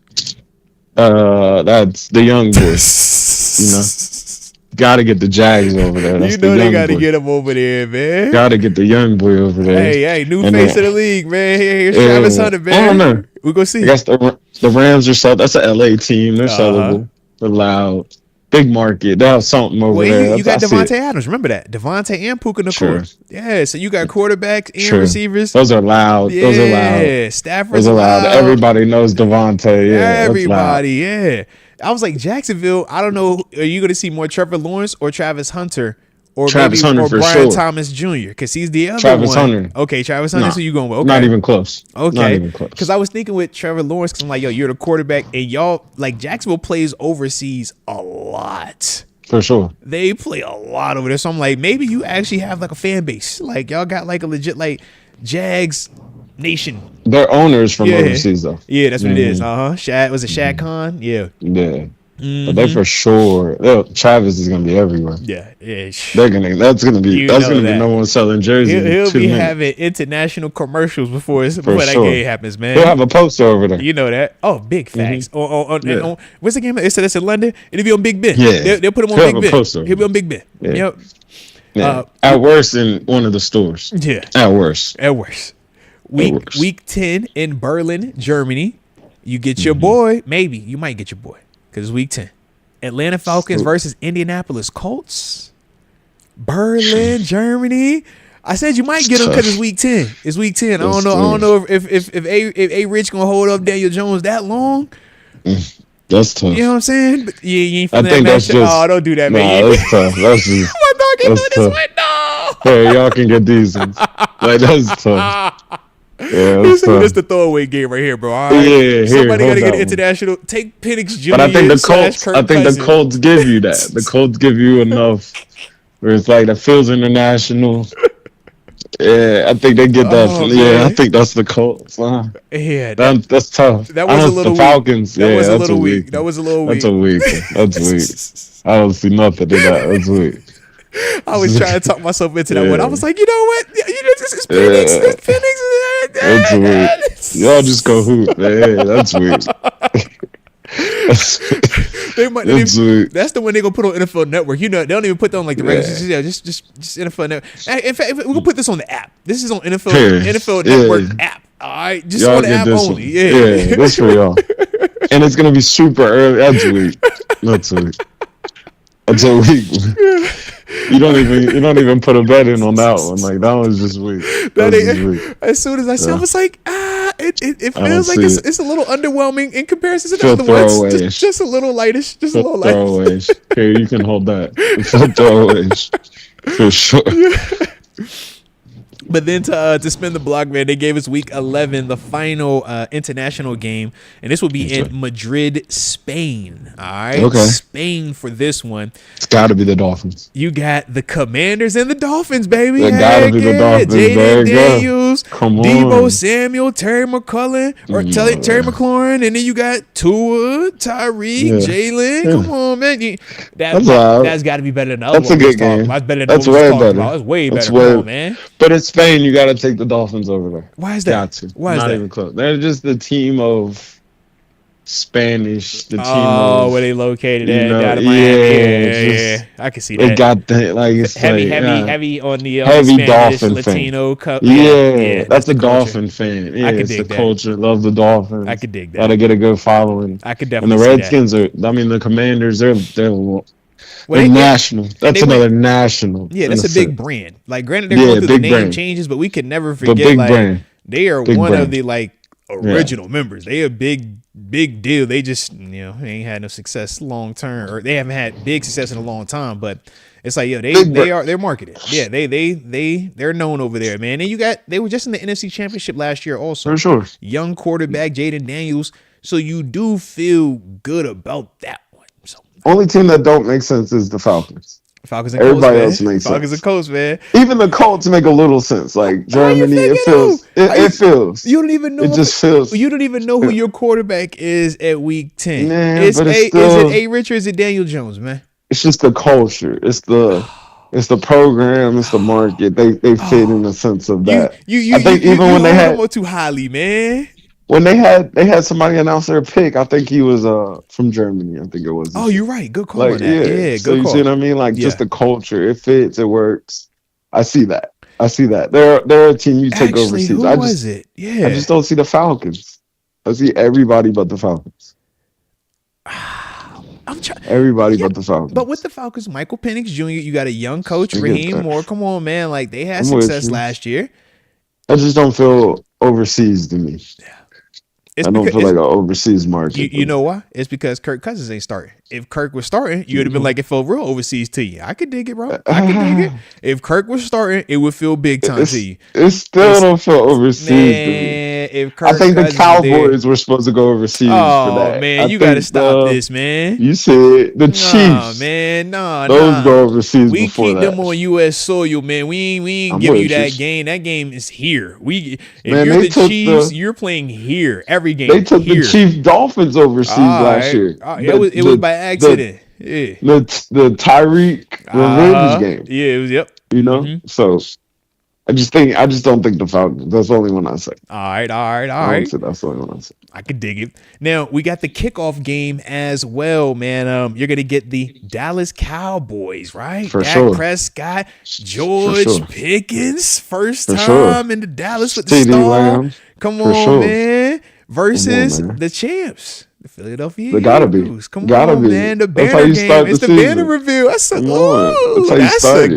That's the young boys. You know, gotta get the Jags over there. That's You know the they young got to boy. get him over there, man. Gotta get the young boy over there. Hey, new And face then- of the league, man. Here's Yeah, Travis Hunter, man. I don't know. We're going to see. I guess the Rams are so. That's an LA team. They're sellable. They're loud. Big market. They have something over Well, there. you got I see it. Devontae Adams. Remember that. Devontae and Puka Nicole. Sure. Yeah, so you got quarterbacks and Sure. receivers. Those are loud. Yeah, Those are loud. Stafford's Those are loud. loud. Everybody knows Devontae. Yeah, that's Everybody, yeah. I was like, Jacksonville, I don't know. Are you going to see more Trevor Lawrence or Travis Hunter? Or Travis maybe, Hunter or for Brian sure. Thomas Jr. Because he's the other Travis one. Hunter. Okay, Travis Hunter. Nah, So you going with? Okay. Not even close. Not Okay, even close. because I was thinking with Trevor Lawrence, because I'm like, yo, you're the quarterback, and y'all like Jacksonville plays overseas a lot. For sure. They play a lot over there, so I'm like, maybe you actually have like a fan base, like y'all got like a legit like Jags Nation. They're owners from Yeah. overseas though. Yeah, that's what it is. Shad was it Shad Khan? Yeah, Yeah. But they for sure. Travis is gonna be everywhere. yeah. They're gonna. That's gonna be. You That's know gonna that. be no one selling jerseys. He'll in 2 be minutes. having international commercials before that sure. game happens, man. He'll have a poster over there. You know that. Oh, big facts. Yeah. What's the game? It's in London. It'll be on Big Ben. Yeah. They'll put him on He'll Big have a Ben. poster. He'll be on Big Ben. Yeah. Yep. Yeah. At worst, in one of the stores. Yeah. At worst. At worst. Week 10 in Berlin, Germany. You get your boy. Maybe you might get your boy because it's week 10. Atlanta Falcons versus Indianapolis Colts. Berlin, Germany. I said you might get him because it's week 10. It's week 10. I don't know. I don't know if A Rich gonna hold up Daniel Jones that long. That's tough. You know what I'm saying? But you ain't I feeling think that that's matchup. just. Oh, don't do that, Nah, man. that's tough. That's just. My dog can do that's this tough. one. No. Hey, y'all can get these ones. Like that's tough. Yeah, that's This is tough. the throwaway game right here, bro. All right? Yeah, here, Somebody got to hold get that an one. international. Take Penix Jr. But I think the slash Colts. Kirk I think the Cousins. Colts give you that. The Colts give you enough. Where it's like that feels international. Yeah, I think they get that. Oh, Yeah, man. I think that's the Colts. Yeah, That's tough. that was a little the weak. Falcons. That yeah, was a that's little weak. weak. That was a little weak. That's a weak. That's weak. I don't see nothing in that. That's weak. I was trying to talk myself into that Yeah. one. I was like, you know what? You know, this is Penix. Yeah. This Penix. That's weak. Y'all just go hoop, man. Yeah, that's weak. They might, That's weak. that's the one they're gonna put on NFL Network. You know, they don't even put that on like the regular. Yeah. Just NFL Network. In fact, we're gonna put this on the app. This is on NFL Here. NFL Yeah. Network app. All right, just Y'all on the get app this only. one. Yeah. This for y'all. And it's gonna be super early. That's weak. That's weak. That's a weak one. You don't even put a bet in on that one. Like that one's just weak. That That's just ain't- weak. as soon as I said, I was like, it I don't feels like see it's a little underwhelming in comparison to the Feel other ones. throwawayish. Just a little lightish. Just a little light. Throwaways. Here, you can hold that. For throwaways. For sure. But then to spin the block, man, they gave us week 11, the final international game, and this will be That's in right. Madrid, Spain. All right, Okay. Spain for this one. It's got to be the Dolphins. You got the Commanders and the Dolphins, baby. It gotta be the Heck Dolphins. There Jaden you go. Daniels, Come Debo on. Samuel, Terry McCullen, or Yeah. Terry McLaurin, and then you got Tua, Tyreek, Yeah. Jalen. Yeah. Come on, man. That's loud. That's got to be better than the other That's a one we was good talking game. about. That's better than That's what we was way talking better. about. That's way That's better. way- Come on, man. But in Spain, you got to take the Dolphins over there. Why is that? Got to. Why is Not that? even close. They're just the team of Spanish. The team Oh, of. where they located you at? know, Down in Miami. yeah, Yeah, just- I can see They that. got that. Like, it's heavy on the Heavy Spanish, Dolphin Latino cup. Yeah, that's the a culture. Dolphin fan. Yeah, could it's dig the that. culture. Love the Dolphins. I could dig that. Gotta get a good following. I could And the definitely see that. Redskins are. I mean, the Commanders. They're Well, they're national. That's they another went- national. Yeah, in that's a sense. big brand. Like, granted, they're Yeah, going through the big name brand. changes, but we can never But forget, big like, brand. they are Big one brand. of the, like, Yeah. original members. They a big deal. They just they ain't had no success long term, or they haven't had big success in a long time. But it's like they're marketed. Yeah, they're known over there, man. And they were just in the NFC Championship last year also. For sure. Young quarterback Jaden Daniels. So you do feel good about that one. So Only team that don't make sense is the Falcons. Falcons and Everybody Colts, else makes Falcons sense. and Colts, man. Even the Colts make a little sense. Like Germany, it feels. It feels. You don't even know. It just feels. You don't even know who your quarterback is at week 10. Man, Is but it A. Rich or is it Daniel Jones, man? It's just the culture. It's the program. It's the market. They fit in the sense of that. I think even when they had them too highly, man. When they had somebody announce their pick, I think he was from Germany. I think it was. Oh, you're right. Good call like, on that. Yeah, so good you call. see what I mean? Like just the culture, it fits, it works. I see that. They're a team you take overseas. Who was it? Yeah. I just don't see the Falcons. I see everybody but the Falcons. Everybody but the Falcons. But with the Falcons, Michael Penix Jr., you got a young coach, Raheem Moore. Come on, man. Like they had success last year. I just don't feel overseas to me. Yeah. I don't feel like an overseas market. You know why? It's because Kirk Cousins ain't starting. If Kirk was starting, you would have been like, it felt real overseas to you. I could dig it, bro. I could dig it. If Kirk was starting, it would feel big time to you. It still don't feel overseas to me. If Kirk I think Cousins the Cowboys were supposed to go overseas for that. Man, you got to stop this, man. You said the Chiefs. Man, those go overseas we before keep them on U.S. soil, man. We ain't give you that game. That game is here. If you're the Chiefs, you're playing here every game. They took the Chiefs Dolphins overseas last year. It was by accident. The Tyreek revenge game. Yeah, it was. Yep. You know, so I just don't think the Falcons. That's the only one I say. All right. That's the only one I say. I could dig it. Now we got the kickoff game as well, man. You're gonna get the Dallas Cowboys, right? For Dak sure. Prescott, George Pickens, first time sure. in the Dallas with the star. Come on, man. Versus the champs, the Philadelphia Eagles. Gotta be. Come on, man. The banner game. It's the banner reveal. That's a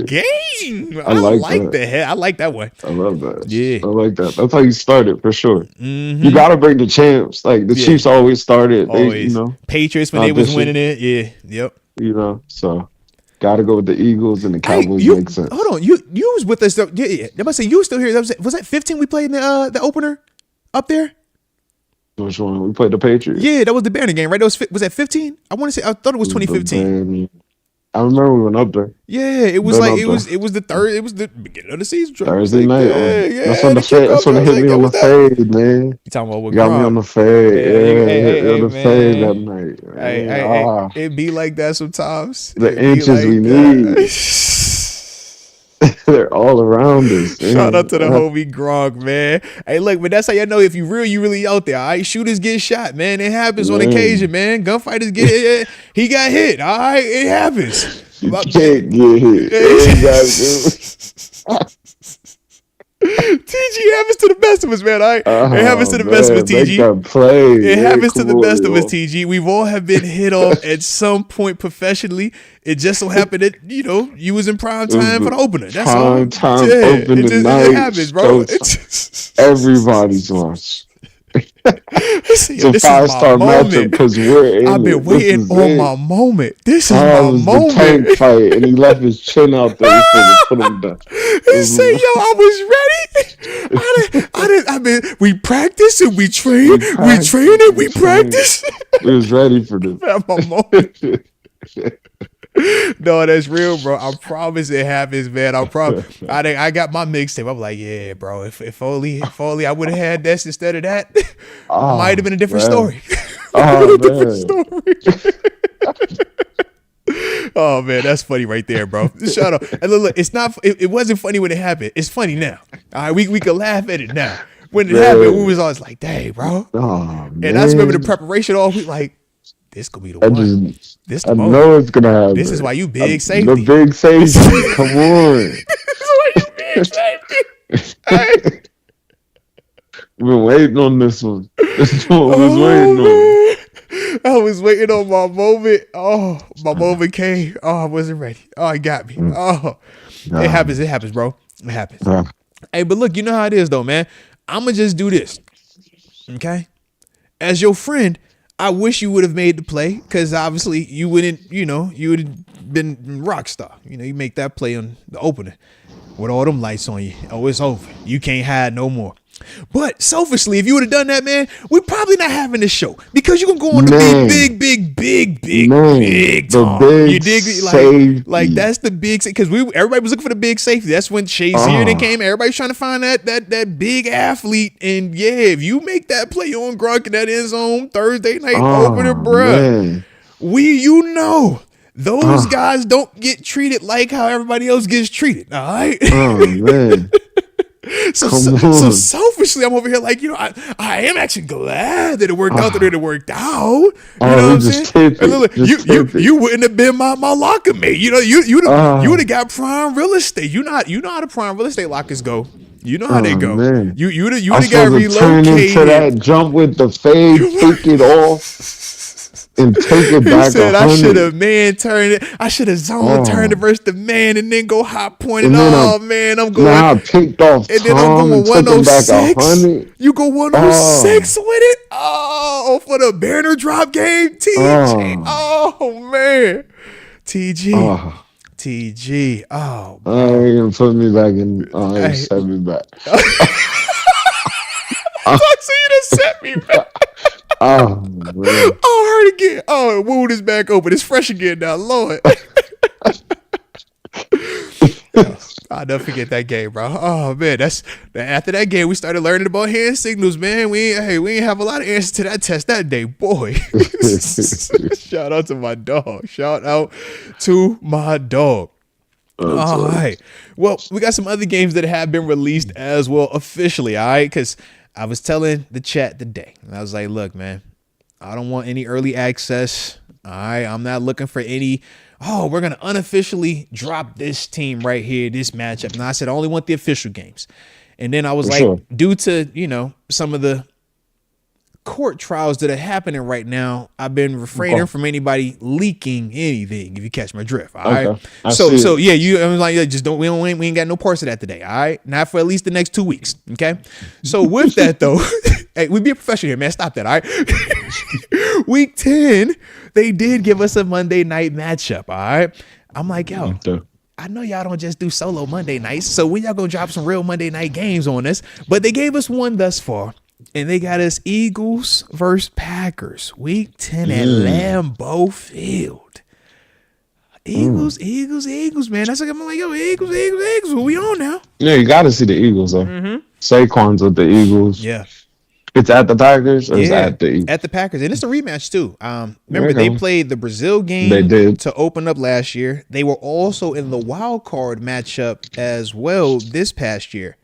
game. I like that. I like that one. I love that. Yeah. I like that. That's how you started for sure. Mm-hmm. You gotta bring the champs. Like the Chiefs always started. Always. Patriots when they was winning it. Yeah. Yep. So gotta go with the Eagles and the Cowboys make sense. Hold on. You was with us though. Yeah. I must say you were still here. Was that 15 we played in the opener up there? Which one? We played the Patriots. Yeah, that was the banner game, right? Was that 15? I thought it was 2015. I remember we went up there. Yeah, it was the beginning of the season. Thursday night. Yeah. That's when they hit me on the fade, man. You talking about what got me on the fade. Yeah, the fade that night. It be like that sometimes. The inches we need. They're all around us. Man. Shout out to the homie Gronk, man. Hey, look, but that's how you know if you really out there. All right, shooters get shot, man. It happens on occasion, man. Gunfighters get hit. He got hit. All right, it happens. You can't get hit. TG happens to the best of us, man. All right, it happens to the best of us, TG. It happens to the best of us, TG. We've all have been hit off at some point professionally. It just so happened that you was in prime time for the opener. That's all. Prime time opening night. It happens, bro. Everybody's watched. It's a 5-star matchup because we're in I've been waiting on my moment. This is my moment. The tank fight, and he left his chin out there. Put him down. He said, "Yo, I was ready. We practice and we train. We train and we practice. We was ready for this. My moment." No, that's real, bro. I promise it happens, man. I promise. I got my mixtape. I'm like, yeah, bro. If only I would have had this instead of that, might have been a different story. Oh man, that's funny right there, bro. Shout out. And look, it's not. It wasn't funny when it happened. It's funny now. All right, we can laugh at it now. When it happened, we was always like, dang, bro. And I just remember the preparation all week, like. This gonna be the one. I know it's gonna happen. This is why you big safety. The big safety. Come on. This is why you big safety. We've been waiting on this one. This is what I was waiting on. I was waiting on my moment. Oh, my moment came. Oh, I wasn't ready. Oh, it got me. Oh, it happens. It happens, bro. It happens. Hey, but look, you know how it is, though, man. I'm gonna just do this. Okay. As your friend, I wish you would have made the play because obviously you wouldn't, you would have been rock star. You make that play on the opener with all them lights on you. Oh, it's over. You can't hide no more. But selfishly, if you would have done that, man, we're probably not having this show because you're gonna go on to be big Tom. You dig? Like that's the big because everybody was looking for the big safety. That's when Shazier then came. Everybody's trying to find that big athlete. And yeah, if you make that play on Gronk in that end zone Thursday night opener, bruh, those guys don't get treated like how everybody else gets treated. All right. Oh man. So selfishly, I'm over here like, I am actually glad that it worked out the way it worked out. You know what I'm saying? You wouldn't have been my locker mate. You would have got prime real estate. You know how the prime real estate lockers go. You know how they go. Man. You would have got relocated. Turn into that jump with the fade, take it off. And take it back. He said, I should have turned it. I should have zone turned it versus the man and then go hot point. And I'm going. Now I picked off and then I'm going 106. You go 106 with it? Oh, for the banner drop game? TG. Oh man. TG. TG. Oh, you're going to put me back in. You set me back. I see you done set me back. Oh, man. Oh, hurt again. Oh, the wound is back open. It's fresh again now. Lord. I'll never forget that game, bro. Oh, man. After that game, we started learning about hand signals, man. We ain't have a lot of answers to that test that day, boy. Shout out to my dog. All right. Well, we got some other games that have been released as well officially, all right? Because I was telling the chat today, and I was like, look, man, I don't want any early access. All right. I'm not looking for any, we're going to unofficially drop this team right here, this matchup. And I said, I only want the official games. And then I was due to, some of the court trials that are happening right now, I've been refraining from anybody leaking anything, if you catch my drift. All right. So yeah, I was like, just we ain't got no parts of that today. All right. Not for at least the next 2 weeks. Okay. So with that though, hey, we be a professional here, man. Stop that. All right. Week 10, they did give us a Monday night matchup. All right. I'm like, yo, I know y'all don't just do solo Monday nights. So when y'all gonna drop some real Monday night games on us? But they gave us one thus far. And they got us Eagles versus Packers, week 10 at Lambeau Field. Eagles, man. That's like, I'm like, yo, Eagles. What we on now? Yeah, you got to see the Eagles, though. Saquon's with the Eagles. Yeah. It's at the Packers or it's at the Eagles? At the Packers. And it's a rematch, too. Remember, they played the Brazil game to open up last year. They were also in the wild card matchup as well this past year.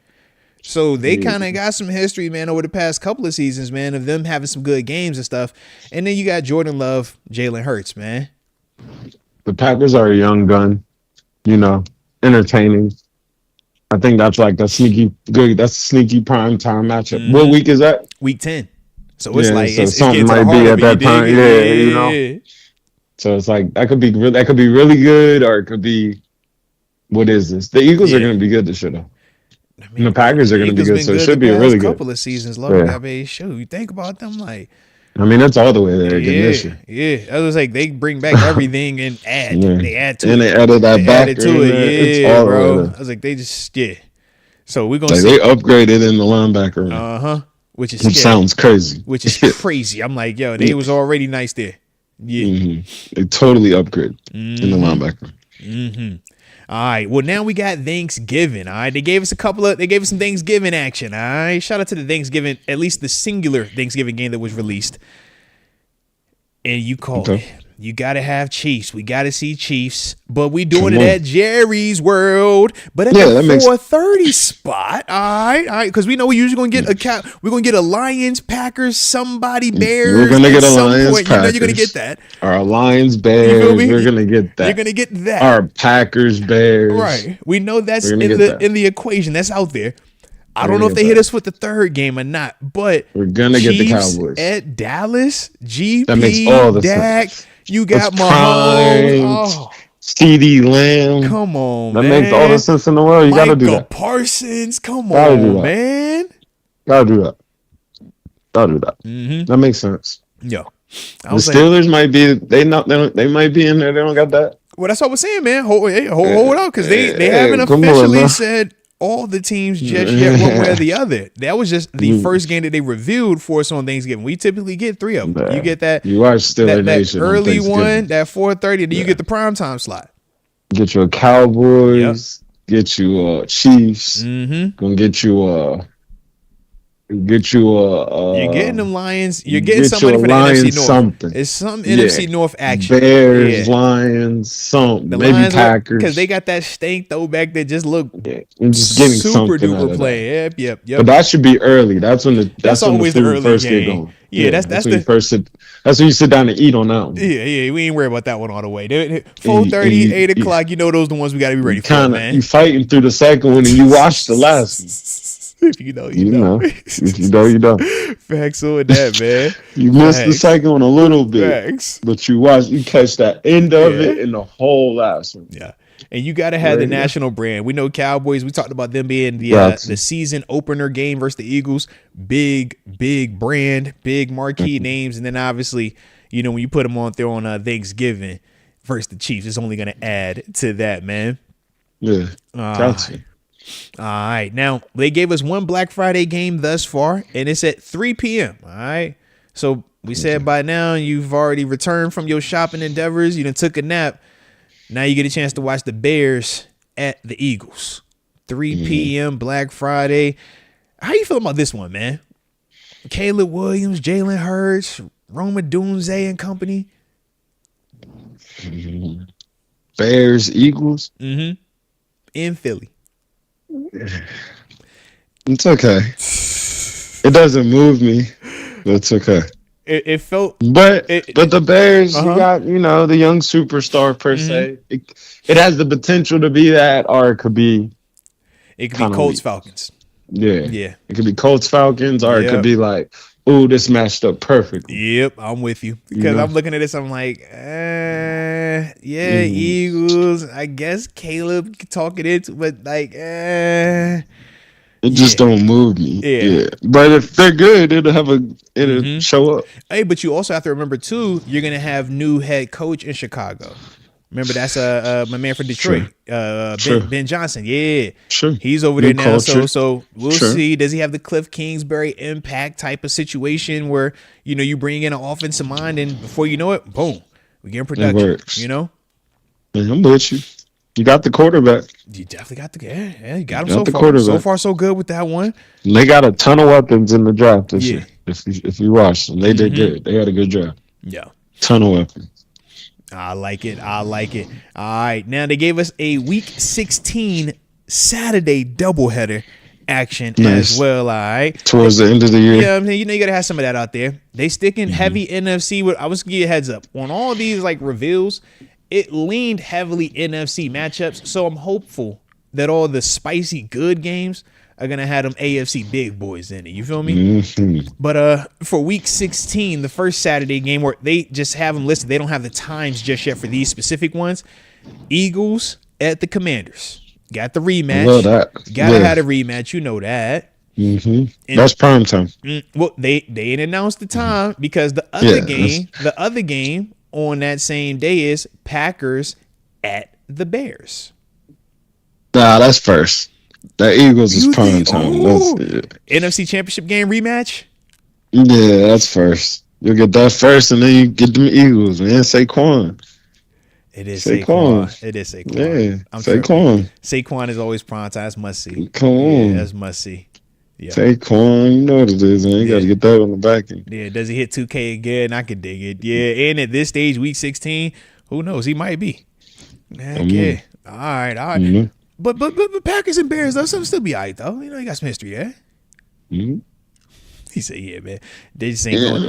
So they kind of got some history, man, over the past couple of seasons, man, of them having some good games and stuff. And then you got Jordan Love, Jalen Hurts, man. The Packers are a young gun, entertaining. I think that's like a sneaky prime time matchup. What week is that? Week 10. So it's something might be at that time. Yeah. So it's like that could be really good, or it could be, what is this? The Eagles are going to be good this year, though. I mean, the Packers are going to be good, so it should be a really good couple of seasons. You think about them, like, I mean, that's all the way there again this year. Yeah, I was like, they bring back everything and add. Yeah. They add to it. And they added that back to it. Yeah, bro. I was like, they just So we're gonna see. They upgraded in the linebacker. Which sounds crazy. Which is crazy. I'm like, yo, they was already nice there. Yeah, they totally upgraded in the linebacker. All right. Well, now we got Thanksgiving. All right. They gave us some Thanksgiving action. All right. Shout out to the Thanksgiving, at least the singular Thanksgiving game that was released. And you called it. You got to have Chiefs. We got to see Chiefs, but we doing it at Jerry's World. But at the 4:30 spot, all right, because we know we usually gonna get we're gonna get a Lions, Packers, somebody Bears. We're gonna get a Lions, Packers. You're gonna get that. Our Lions, Bears. We're gonna get that. You're gonna get that. Our Packers, Bears. Right. We know that's in the equation. That's out there. I don't know if they hit us with the third game or not, but we're gonna get the Cowboys at Dallas. GP, that makes all the Dak. sense. You got Mahomes, CD Lamb. Come on, that man. makes all the sense in the world. You got to do that. Parsons, come on, man. Got to do that. I'll do that. That makes sense. Yo, I The was like, Steelers might be they might be in there. They don't got that. well, that's what I was saying, man. Hold out, because they haven't Come on officially now. said all the teams just yet, one way or the other. That was just the first game that they revealed for us on Thanksgiving. We typically get 3 of them. You get that. You watch Steelers that Nation on early Thanksgiving. one, that 4:30. Then you get the primetime slot. Get you a Cowboys. Get you Chiefs. Gonna get you you're getting them Lions. You're getting get somebody you a for the Lions NFC North. something. It's some NFC North action. Bears, Lions, something. The Maybe Lions Packers. because they got that stank throwback that just look I'm just getting super something out duper of play. that. Yep. But that should be early. That's when That's when always the the food early first game. get going. Yeah, that's when the you first sit. That's when you sit down and eat on that one. Yeah, we ain't worried about that one all the way. 4:30, 8 o'clock, you know those the ones we got to be ready for, man. You fighting through the second one and you watch the last one. If you know, you know. If you know, you know. Facts on that, man. You missed the second one a little bit. Facts. But you catch that end of it and the whole last one. Yeah. And you got to have the national brand. We know Cowboys. We talked about them being the season opener game versus the Eagles. Big brand, big marquee names. And then obviously, you know, when you put them on there on Thanksgiving versus the Chiefs, it's only going to add to that, man. Yeah. Gotcha. All right. Now, they gave us one Black Friday game thus far, and it's at 3 p.m. All right. So we said by now you've already returned from your shopping endeavors. You done took a nap. Now you get a chance to watch the Bears at the Eagles. 3 p.m. Black Friday. How you feel about this one, man? Caleb Williams, Jalen Hurts, Roma Dunze and company. Bears, Eagles. In Philly. It's okay. It doesn't move me. It's okay. It felt, but the Bears, you got the young superstar per se. It has the potential to be that, or it could be Colts Falcons. Yeah. It could be Colts Falcons, or it could be like, ooh, this matched up perfectly. Yep, I'm with you because I'm looking at this. I'm like, Eagles. I guess Caleb could talk it into, but like, it just don't move me. Yeah. But if they're good, it'll show up. Hey, but you also have to remember too, you're gonna have new head coach in Chicago. Remember, that's my man from Detroit, Ben Johnson. Yeah, he's over there now. So we'll see. Does he have the Cliff Kingsbury impact type of situation where you bring in an offensive mind and before you know it, boom, we get production. I'm with you. You got the quarterback. You definitely got you got him so far. So far, so good with that one. And they got a ton of weapons in the draft this year. If you watch them, they did good. They had a good draft. Yeah, ton of weapons. I like it. All right. Now they gave us a week 16 Saturday doubleheader action as well. All right. Towards the end of the year. Yeah, I mean, you got to have some of that out there. They sticking heavy NFC. I was going to give you a heads up. On all these like reveals, it leaned heavily NFC matchups. So I'm hopeful that all the spicy good games are going to have them AFC big boys in it. You feel me? But for week 16, the first Saturday game where they just have them listed, they don't have the times just yet for these specific ones. Eagles at the Commanders. Got the rematch. I love that. Gotta have a rematch. You know that. That's prime time. Well, they didn't announce the time because the other game on that same day is Packers at the Bears. Nah, that's first. The Eagles is prime time. NFC Championship game rematch? Yeah, that's first. You'll get that first, and then you get them Eagles, man. Saquon. It is Saquon. It is Saquon. Yeah, Saquon. Saquon is always prime time. That's must see. Come on. Yeah, that's must see. Yeah. Saquon, you know what it is, man. You got to get that on the back end. Yeah, does he hit 2K again? I could dig it. Yeah, and at this stage, week 16, who knows? He might be. Yeah. All right. But Packers and Bears, though, some still be all right, though. You got some history there. He said, "Yeah, man. They just ain't going.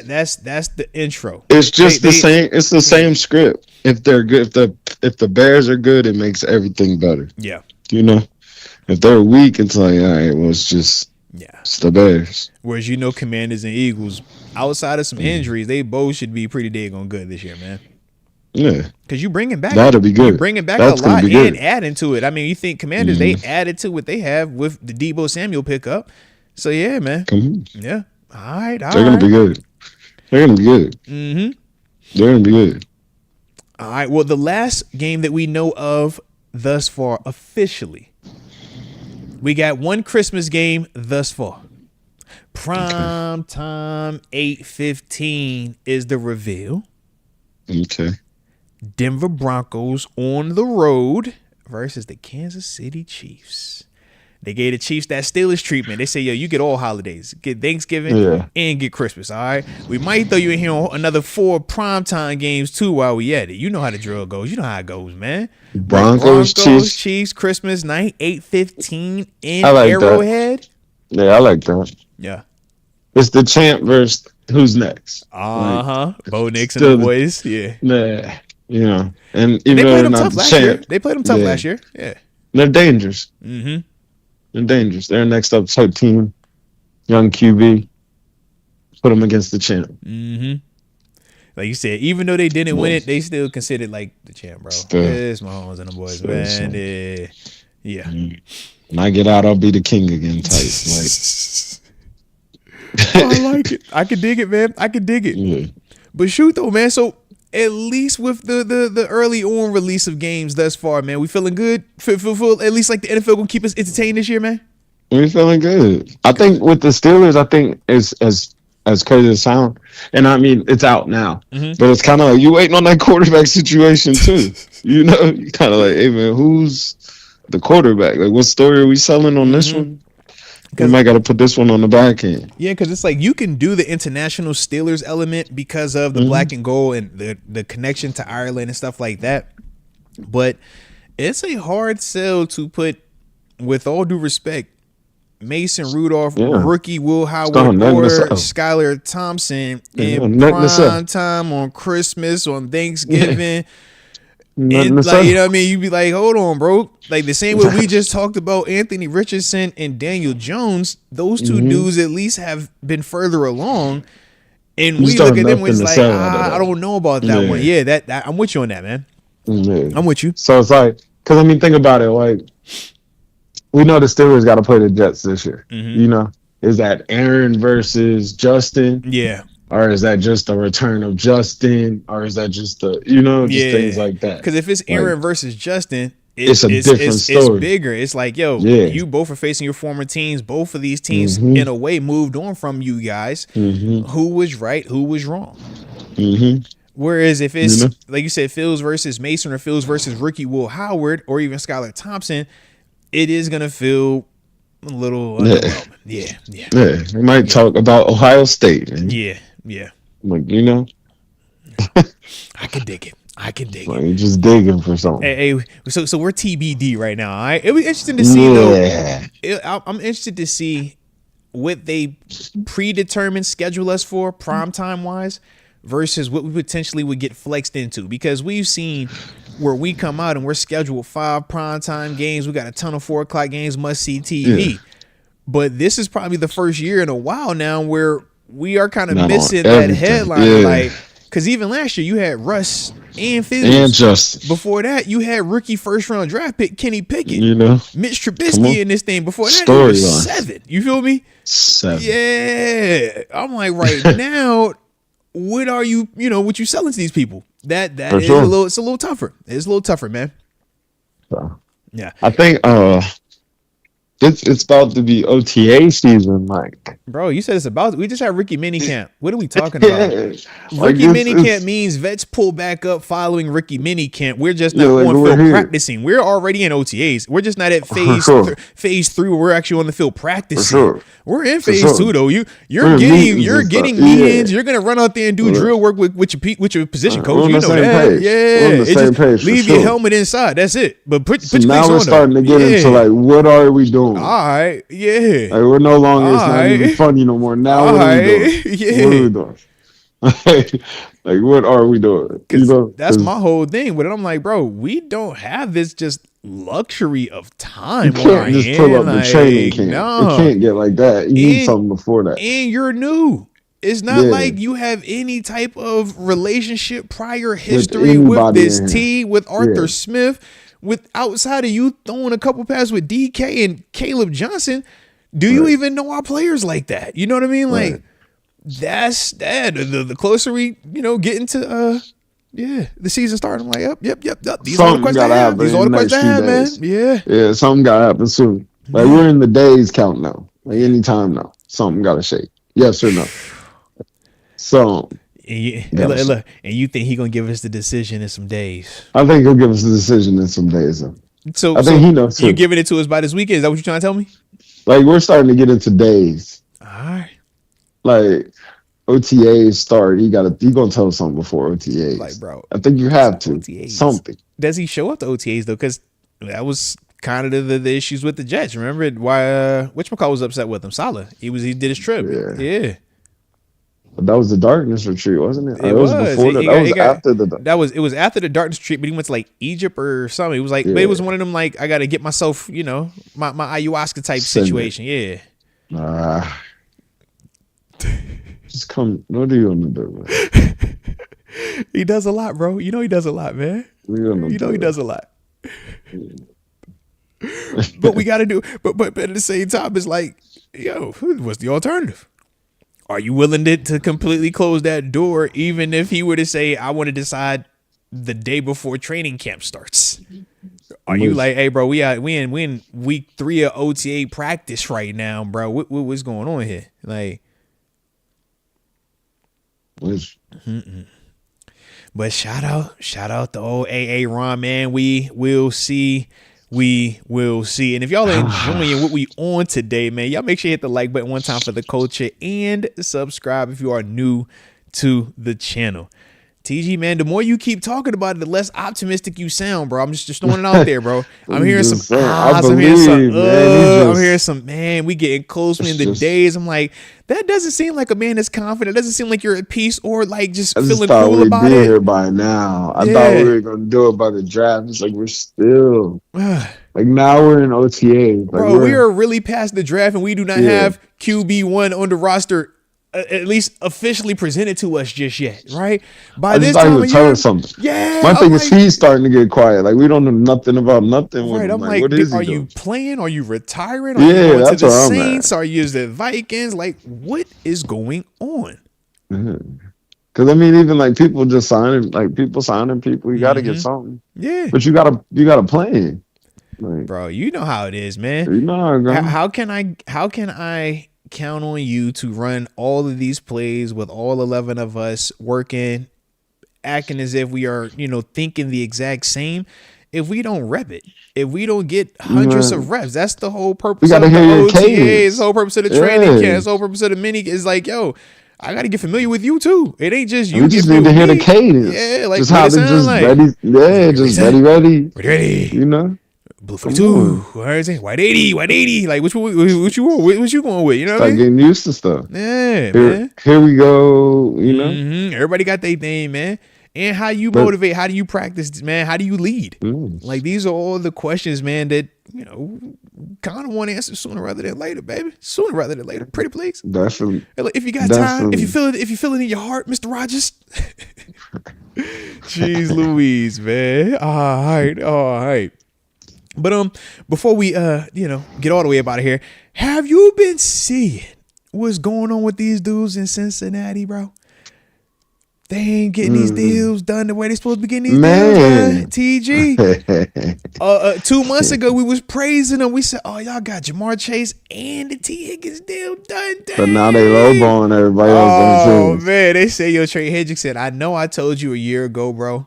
That's the intro. It's just the same. It's the same script. If they're good, if the Bears are good, it makes everything better. Yeah. If they're weak, it's like, all right, well, it's the Bears. Whereas Commanders and Eagles, outside of some injuries, they both should be pretty daggone good this year, man. Yeah, because you bringing back that'll be good. You bringing back a lot and adding to it. I mean, you think Commanders they added to what they have with the Deebo Samuel pickup. So yeah, man. Yeah. All right, They're gonna be good. They're gonna be good. Mm-hmm. They're gonna be good. All right. Well, the last game that we know of thus far officially, we got one Christmas game thus far. Prime time 8:15 is the reveal. Okay. Denver Broncos on the road versus the Kansas City Chiefs. They gave the Chiefs that Steelers treatment. They say, yo, you get all holidays. Get Thanksgiving and get Christmas, all right? We might throw you in here on another 4 primetime games, too, while we at it. You know how the drill goes. You know how it goes, man. Broncos Chiefs, Christmas night, 8:15 in like Arrowhead. That. Yeah, I like that. Yeah. It's the champ versus who's next. Bo Nix and the boys. Yeah. Yeah. You know, and they even played though them not tough the last champ, year. They played them tough last year. Yeah. They're dangerous. Mm-hmm. They're dangerous. They're next up team, young QB. Put them against the champ. Mm-hmm. Like you said, even though they didn't win it, they still considered like the champ, bro. It's Mahomes and the boys, man. Yeah. When I get out, I'll be the king again. Type I like it. I can dig it, man. I can dig it. Yeah. But shoot though, man. So at least with the early on release of games thus far, man, we feeling good. Feel at least like the NFL gonna keep us entertained this year, man. We feeling good. I think with the Steelers, I think it's as crazy as it sounds, and I mean it's out now, but it's kind of like you waiting on that quarterback situation too. You know, you kind of like, hey man, who's the quarterback? Like, what story are we selling on this one? We might got to put this one on the back end. Yeah, because it's like you can do the international Steelers element because of the black and gold and the connection to Ireland and stuff like that. But it's a hard sell to put, with all due respect, Mason Rudolph, rookie Will Howard, or Skylar Thompson in prime time on Christmas, on Thanksgiving. And like, you know what I mean? You'd be like, hold on, bro. Like the same way we just talked about Anthony Richardson and Daniel Jones, those two dudes at least have been further along. And we look at them and it's like, I don't know about that one. Yeah, that I'm with you on that, man. Yeah. I'm with you. So it's like, because I mean, think about it. Like, we know the Steelers got to play the Jets this year. You know, is that Aaron versus Justin? Yeah. Or is that just a return of Justin? Or is that just things like that? Because if it's Aaron versus Justin, it's a different story. It's bigger. It's like, yo, you both are facing your former teams. Both of these teams, in a way, moved on from you guys. Who was right? Who was wrong? Whereas if it's, like you said, Fields versus Mason or Fields versus rookie Will Howard or even Skylar Thompson, it is going to feel a little underwhelming. Yeah. We might talk about Ohio State. Man. Yeah. Like, you know. I can dig it. Like, you're just digging for something. Hey, so we're TBD right now, all right? It'll be interesting to see, though. I'm interested to see what they predetermined schedule us for primetime-wise versus what we potentially would get flexed into. Because we've seen where we come out and we're scheduled 5 primetime games. We got a ton of 4 o'clock games, must-see TV. Yeah. But this is probably the first year in a while now where we are kind of missing that headline. Like, because even last year you had Russ and Fields. And Justin. Before that, you had rookie first-round draft pick Kenny Pickett. You know, Mitch Trubisky in this thing. Before that, it was 7. You feel me? 7. Yeah. I'm like, right now, what are you, what you selling to these people? That is it's a little tougher. It's a little tougher, man. So, yeah. I think it's about to be OTA season, Mike. Bro, you said we just had rookie minicamp. What are we talking about? Rookie minicamp means vets pull back up following rookie minicamp. We're just not on field practicing. We're already in OTAs. We're just not at phase 3 where we're actually on the field practicing. We're in phase 2 though. You're getting meetings. You're gonna run out there and do drill work with your position coach. You know that. Yeah. On the same page. Leave your helmet inside. That's it. But put your now we're starting to get into like, what are we doing? All right, yeah. Like, we're no longer, it's not even funny no more. Now what are we doing? Yeah. What are we doing? Like, what are we doing? That's my whole thing. But I'm like, bro, we don't have this just luxury of time. You can't just pull up the training camp. No. It can't get like that. You need something before that. And you're new. It's not like you have any type of relationship, prior history with this team, with Arthur Smith. With outside of you throwing a couple passes with DK and Caleb Johnson, do you even know our players like that? You know what I mean? Like, that's that. The closer we, get into the season starting, I'm like, yep. These are all the Something questions I gotta have. happen These are in all the the next questions I few have, man. days. Yeah. Yeah, something gotta happen soon. Like we're in the days count now. Like anytime now, something gotta shake. Yes or no? So gotta shake. And you think he gonna give us the decision in some days? I think he'll give us a decision in some days. Though. So I think he knows you too. giving it to us by this weekend? Is that what you're trying to tell me? Like we're starting to get into days. All right. Like OTAs start. He gonna tell us something before OTAs. Like, bro, I think you have to OTAs. something. Does he show up to OTAs though? Because that was kind of the issues with the Jets. Remember why? Whatchamacallit was upset with him? Saleh. He did his trip. Yeah. But that was the darkness retreat, wasn't it? It was before that. That was after the. It was after the darkness retreat, but he went to like Egypt or something. It was like, but it was one of them like I got to get myself, my ayahuasca type situation. Yeah. Just come. What are you gonna do, man? He does a lot, bro. He does a lot, man. He does a lot. But we got to do. But at the same time, it's like, what's the alternative? Are you willing to completely close that door, even if he were to say, I want to decide the day before training camp starts? Are you like, hey, bro, we in week 3 of OTA practice right now, bro? What's going on here? Like, but shout out to old AA Ron, man. We will see. And if y'all are enjoying what we on today, man, y'all make sure you hit the like button one time for the culture and subscribe if you are new to the channel. TG, man, the more you keep talking about it, the less optimistic you sound, bro. I'm just throwing it out there, bro. I'm hearing some ahs. I'm hearing some, man, we getting close in the days. I'm like, that doesn't seem like a man that's confident. It doesn't seem like you're at peace or like just feeling cool about it. We'd be here by now. I thought we were going to do it by the draft. It's like we're still, like now we're in OTA. Like bro, we are really past the draft and we do not have QB1 on the roster at least officially presented to us just yet, right? By this time of year, something. Yeah. My thing is he's starting to get quiet. Like we don't know nothing about nothing. Right. I'm like, what is are he you doing? Playing? Are you retiring? Are you going to the Saints? Are you the Vikings? Like, what is going on? Because I mean, even like people just signing, like people signing people, you got to get something. Yeah. But you gotta play. Like, bro, you know how it is, man. You know how can I count on you to run all of these plays with all 11 of us working, acting as if we are, thinking the exact same, if we don't rep it, if we don't get hundreds of reps? That's the whole purpose of the OTAs, the whole purpose of the training camps, the whole purpose of the mini is like, yo, I got to get familiar with you too. It ain't just you. We just need to hear the cadence. Yeah, like just how they just like. Ready. Yeah, just ready. Blue 42, white 80. Like, what you going with? You know what I mean? Getting used to stuff. Yeah, man. Here we go. Everybody got their thing, man. And how you motivate? How do you practice, man? How do you lead? Like, these are all the questions, man, that kind of want to answer sooner rather than later, baby. Sooner rather than later. Pretty please. Definitely. If you got time, if you feel it in your heart, Mr. Rogers. Jeez Louise, man. All right. But before we get all the way up out of here, have you been seeing what's going on with these dudes in Cincinnati, bro? They ain't getting these deals done the way they supposed to be getting these deals done. TG. 2 months ago we was praising them. We said, "Oh, y'all got Jamar Chase and the T. Higgins deal done." Dang. But now they lowballing everybody else. Oh man, they say Trey Hendricks said, "I know I told you a year ago, bro.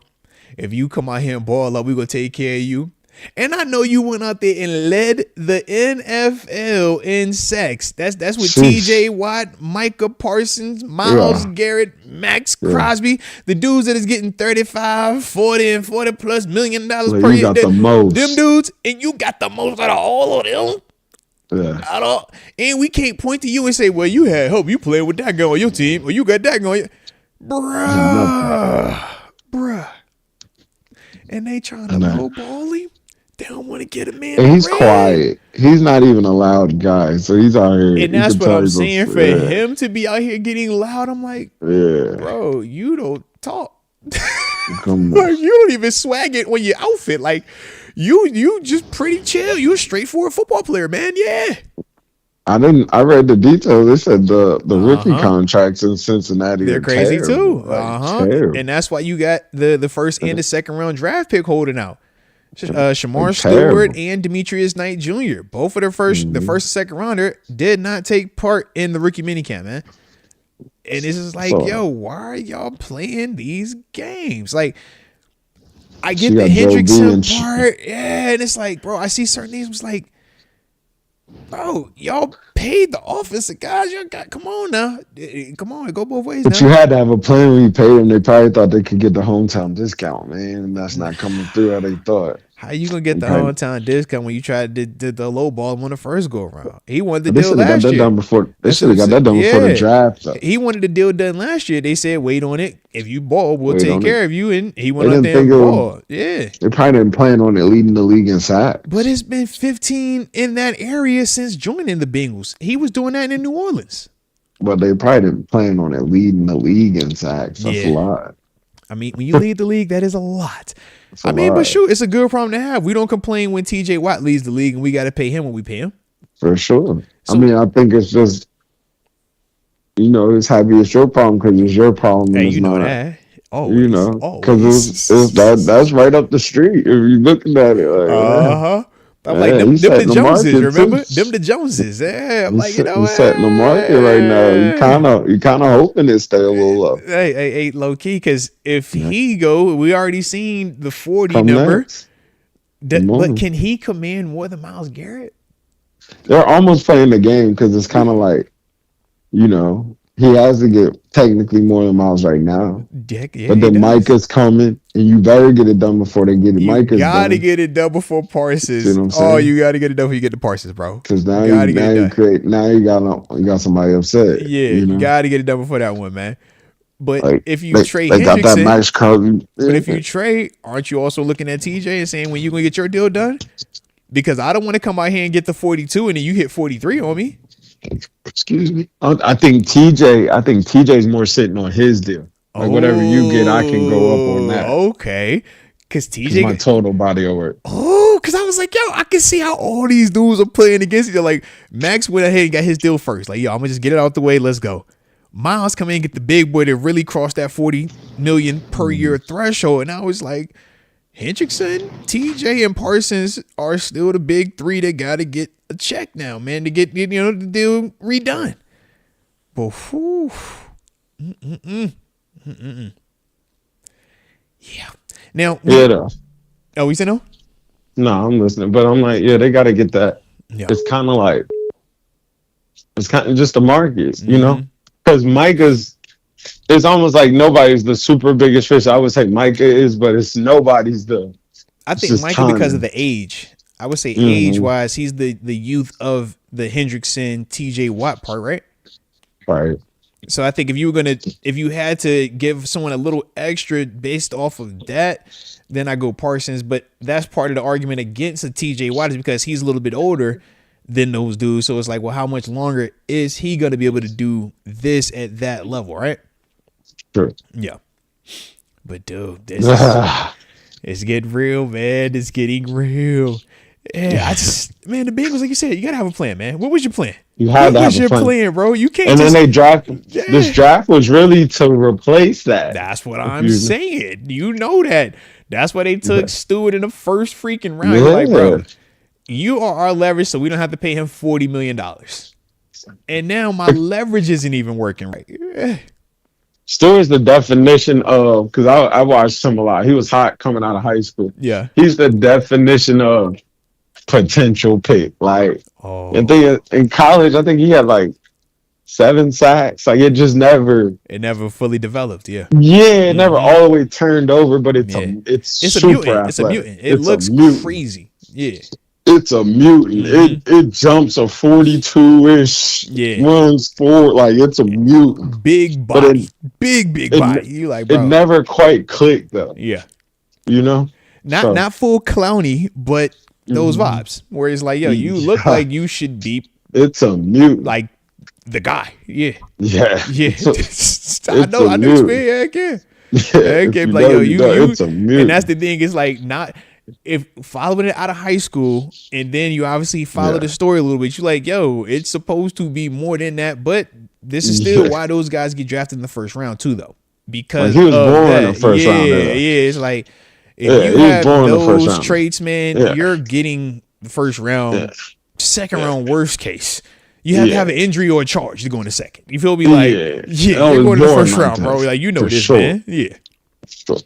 If you come out here and ball up, we gonna take care of you." And I know you went out there and led the NFL in sacks. That's with TJ Watt, Micah Parsons, Myles Garrett, Max Crosby, the dudes that is getting 35, 40, and 40 plus $1 million per year. The most. Them dudes, and you got the most out of all of them. Yeah. And we can't point to you and say, well, you had hope you playing with that guy on your team, or you got that going. Bruh. And they trying to lowball him. They don't want to get a man. And he's quiet. He's not even a loud guy, so he's out here. And that's what I'm saying. For him to be out here getting loud, I'm like, bro, you don't talk. Come on. Like, you don't even swag it on your outfit. Like, you just pretty chill. You a straightforward football player, man. Yeah. I didn't. I read the details. They said the rookie Uh-huh. contracts in Cincinnati They're are crazy terrible, too. like Uh-huh. terrible. And that's why you got the first and the second round draft pick holding out. Like Shamar Stewart terrible. and Demetrius Knight Jr. Both of the Hmm. first and second rounder did not take part in the rookie minicamp, man. And it's just like, So yo, why are y'all playing these games? Like, I she get the got Joe B Hendrickson and part, yeah, and it's like, bro, I see certain things. It's like, bro, y'all paid the offensive guys. Y'all got, come on now, come on, go both ways but now. you had to have a plan when you paid them. They probably thought they could get the hometown discount, man, and that's not coming through how they thought. How you gonna get They the probably, hometown discount when you tried to did the low ball him on the first go around? He wanted the but they deal should have got last that year. done before. They That's should what have I'm got saying. that done before the Yeah, draft, though. he wanted the deal done last year. They said, wait on it. If you ball, we'll Wait take on it. care of you. And he They went out didn't there think and it would. ball. Yeah. They probably didn't plan on it leading the league in But sacks. it's been 15 in that area since joining the Bengals. He was doing that in New Orleans. But they probably didn't plan on it leading the league in sacks. That's a Yeah. lot. I mean, when you lead the league, that is a lot. That's a I mean, but lot. shoot, it's a good problem to have. We don't complain when TJ Watt leads the league and we got to pay him what we pay him. For sure. I So, mean, I think it's just, it's happy it's your problem because it's your problem and hey, it's you know not, that. Always. because it's Always. that's right up the street if you looking at it like, Uh-huh. I'm like, yeah, them he's the setting the Joneses, market too. remember? Them the Joneses. Yeah. I'm like, He's setting the market right now. You kind of hoping it stay a little low. hey, low key, because if Yeah. he go, we already seen the 40 Come number. next. Come But on. can he command more than Myles Garrett? They're almost playing the game because it's kind of like, he has to get technically more than Miles right now. Yeah, But he then does. Micah's coming, and you better get it done before they get it. You Micah's gotta done. get it done before See Parsons. what I'm Oh, saying? you gotta get it done before you get the Parsons, bro. Because now You gotta get it done. you got somebody upset. Yeah, you gotta get it done before that one, man. But Like if you they, trade they got that Hendrickson, nice cousin. but if you trade, aren't you also looking at TJ and saying when you gonna get your deal done? Because I don't want to come out here and get the 42 and then you hit 43 on me. Excuse me. I think TJ's more sitting on his deal. Like whatever you get, I can go up on that. Okay. Because Because my TJ, total body of work. because I was like, yo, I can see how all these dudes are playing against each other. Like, Max went ahead and got his deal first. Like, yo, I'm going to just get it out the way. Let's go. Miles come in and get the big boy to really cross that 40 million per year threshold. And I was like, Hendrickson, TJ, and Parsons are still the big three that got to get a check now, man, to get the deal redone. But, whew, yeah. Now, Yeah, though. oh, we said no? No, I'm listening. But I'm like, yeah, they got to get that. Yeah. It's kind of just the market, Mhm. Because it's almost like nobody's the super biggest fish. I would say Micah is, but it's nobody's I it's think just Michael because of timing. the age. I would say Mhm. age wise, he's the youth of the Hendrickson TJ Watt part, right? Right. So I think if you had to give someone a little extra based off of that, then I go Parsons. But that's part of the argument against a TJ Watt is because he's a little bit older than those dudes. So it's like, well, how much longer is he going to be able to do this at that level, right? Sure. Yeah. But dude, this is it's getting real, man. It's getting real. Yeah, man, the Bengals, like you said, you gotta have a plan, man. What was your plan? You had What to was have a your plan. bro? You can't And then just. they drafted. This Yeah. draft was really to replace that. That's what If I'm you- saying. You know that. That's why they took Yeah. Stewart in the first freaking round. You're like, Yeah. bro, you are our leverage, so we don't have to pay him $40 million. And now my leverage isn't even working right. Yeah. Stewart's the definition of, because I watched him a lot. He was hot coming out of high school. Yeah. He's the definition of potential pick. Like, Oh, and in college, I think he had like 7 sacks. Like, it just never, it never fully developed. Yeah. it never all the way turned over. But it's Yeah. it's It's a super mutant. It's a athletic. mutant. It It's a looks mutant. crazy. Yeah. It's a mutant. It jumps a 42-ish, Yeah. runs forward like it's a mutant. Big But body. Big it- body. You like, It bro. never quite clicked though. Yeah. So, Not full clowny, but those Mhm. vibes where it's like, yo, you look Yeah. like you should be it's a mutant. like the guy. Yeah. Yeah. Yeah. It's I know. I a know. mutant. Yeah. Yeah, Okay, if like, yo, know, you, know you, it's a mutant. and that's the thing. It's like not. if following it out of high school, and then you obviously follow Yeah. the story a little bit, you're like, yo, it's supposed to be more than that, but this is still why those guys get drafted in the first round too, though, because Like, he was of born that. in the first round. Yeah, Yeah. it's like if Yeah, you he was have born in the first those round. traits, man, Yeah. you're getting the first round, Yeah. second Yeah. round, worst case. You have to Yeah. have an injury or a charge to go in the second. You feel me? Like, Yeah. yeah, I you're was going in the born first like round, bro. that, Like, you know for this, sure. man. Yeah. Sure.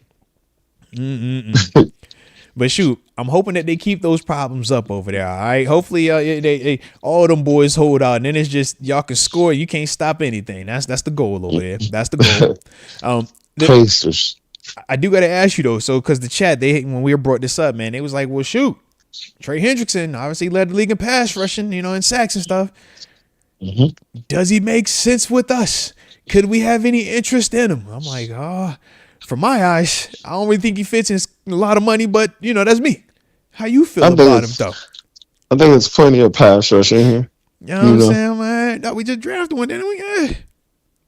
But shoot, I'm hoping that they keep those problems up over there. All right. Hopefully, they all them boys hold out, and then it's just y'all can score. You can't stop anything. That's the goal over there. That's the goal. Pacers. I do got to ask you though. So, because the chat, when we brought this up, man, they was like, well, shoot, Trey Hendrickson obviously led the league in pass rushing, in sacks and stuff. Mm-hmm. Does he make sense with us? Could we have any interest in him? I'm like, from my eyes, I don't really think he fits in a lot of money, but that's me. How you feel about him though? I think there's plenty of pass rush in here. You know what I'm saying, man? No, we just drafted one, didn't we? Yeah.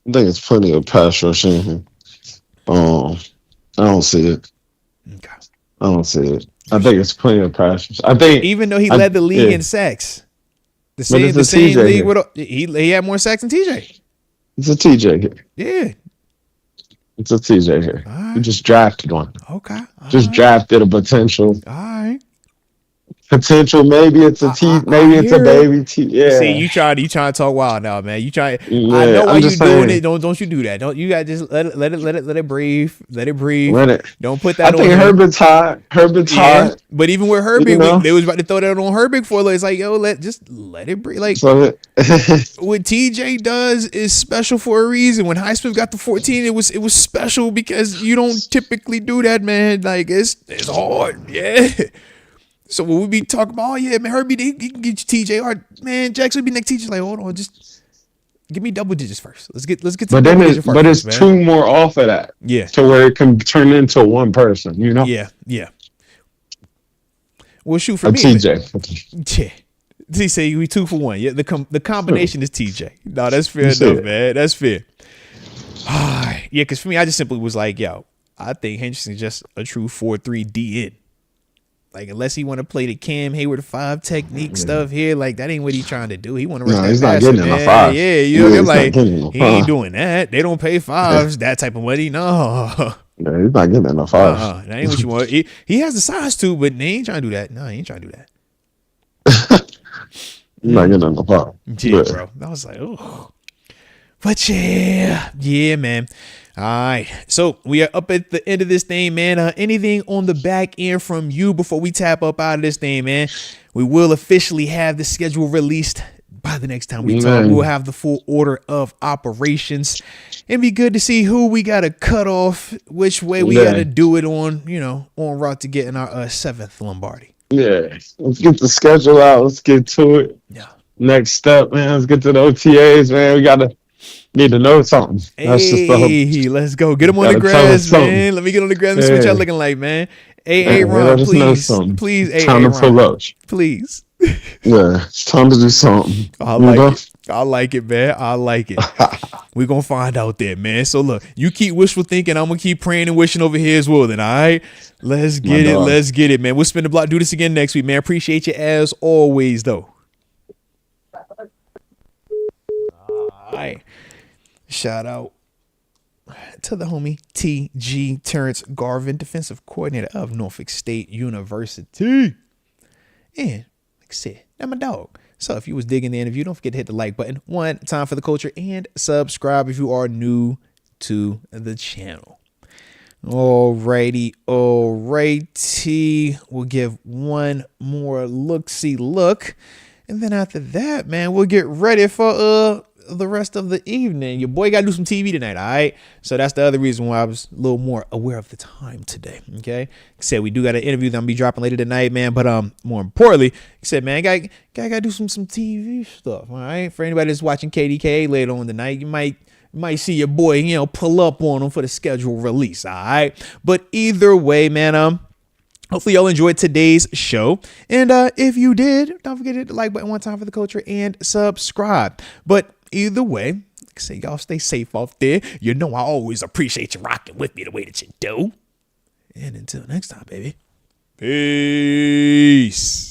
I think it's plenty of pass rush in here. I don't see it. Okay. I don't see it. I think it's plenty of pass rush. I think even though he led the league in sacks, the same league with he had more sacks than TJ. It's a TJ here. Yeah. It's a TJ here. Right. You just drafted one. Okay. Just drafted a potential. All right. Potential, maybe it's a T, maybe it's a baby T. Yeah. See, you trying to talk wild now, man. You try. Yeah, I know why you doing saying. it. Don't you do that? Don't you got just let it breathe. Let it breathe. Let it. Don't put that. I think Herbert's hot. But even with Herbig, they was about to throw that on Herbig for. It's like, yo, let it breathe. Like what TJ does is special for a reason. When Highsmith got the 14, it was special because you don't typically do that, man. Like it's hard, yeah. So when we be talking about, oh yeah, man, Herbie, he can get you TJ. Or man, Jackson would be next teacher. Like, hold on, just give me double digits first. Let's get to double digits first. But it's man. two more off of that. Yeah. To where it can turn into one person, Yeah. Well, shoot for a me. TJ. Yeah. He say we 2 for 1. Yeah, the combination is TJ. No, that's fair enough, man. That's fair. Yeah, because for me, I just simply was like, yo, I think Henderson's just a true 4-3 DN. Like, unless he want to play the Cam Hayward 5 technique stuff here, like, that ain't what he trying to do. He want to rush that he's not passer, getting man. in a 5. Yeah, I'm like, he ain't doing that. They don't pay 5s, that type of money. No. Yeah, he's not getting in a 5. That ain't what you want. He has the size to, but they ain't trying to do that. No, he ain't trying to do that. He's not getting in a 5. Yeah, bro. I was like, oh. But yeah, man. All right. So we are up at the end of this thing, man. Anything on the back end from you before we tap up out of this thing, man? We will officially have the schedule released by the next time we talk. We'll have the full order of operations. It'd be good to see who we got to cut off, which way we got to do it on, on route to getting our 7th Lombardi. Yeah. Let's get the schedule out. Let's get to it. Yeah. Next step, man. Let's get to the OTAs, man. Need to know something. That's just let's go. Get him on the grass, man. Let me get on the grass and see what y'all looking like, man. Hey, Ron, please. Time to pull up. Please. Yeah, it's time to do something. I like it, man. I like it. We're going to find out there, man. So, look, you keep wishful thinking. I'm going to keep praying and wishing over here as well, then, all right? Let's get it. Let's get it, man. We'll spin the block. Do this again next week, man. Appreciate you as always, though. All right. Shout out to the homie T.G. Terence Garvin, defensive coordinator of Norfolk State University. And like I said, that's my dog. So if you was digging the interview, don't forget to hit the like button one time for the culture and subscribe if you are new to the channel. Alrighty. We'll give one more look-see look. And then after that, man, we'll get ready for the rest of the evening. Your boy got to do some TV tonight, all right? So that's the other reason why I was a little more aware of the time today, okay? Like I said, we do got an interview that I'm going to be dropping later tonight, man. But more importantly, like I said, man, I got to do some TV stuff, all right? For anybody that's watching KDK later on tonight, you might see your boy, pull up on him for the schedule release, all right? But either way, man, hopefully y'all enjoyed today's show. And if you did, don't forget to hit the like button one time for the culture and subscribe. But either way, like I say, y'all stay safe out there. I always appreciate you rocking with me the way that you do. And until next time, baby. Peace.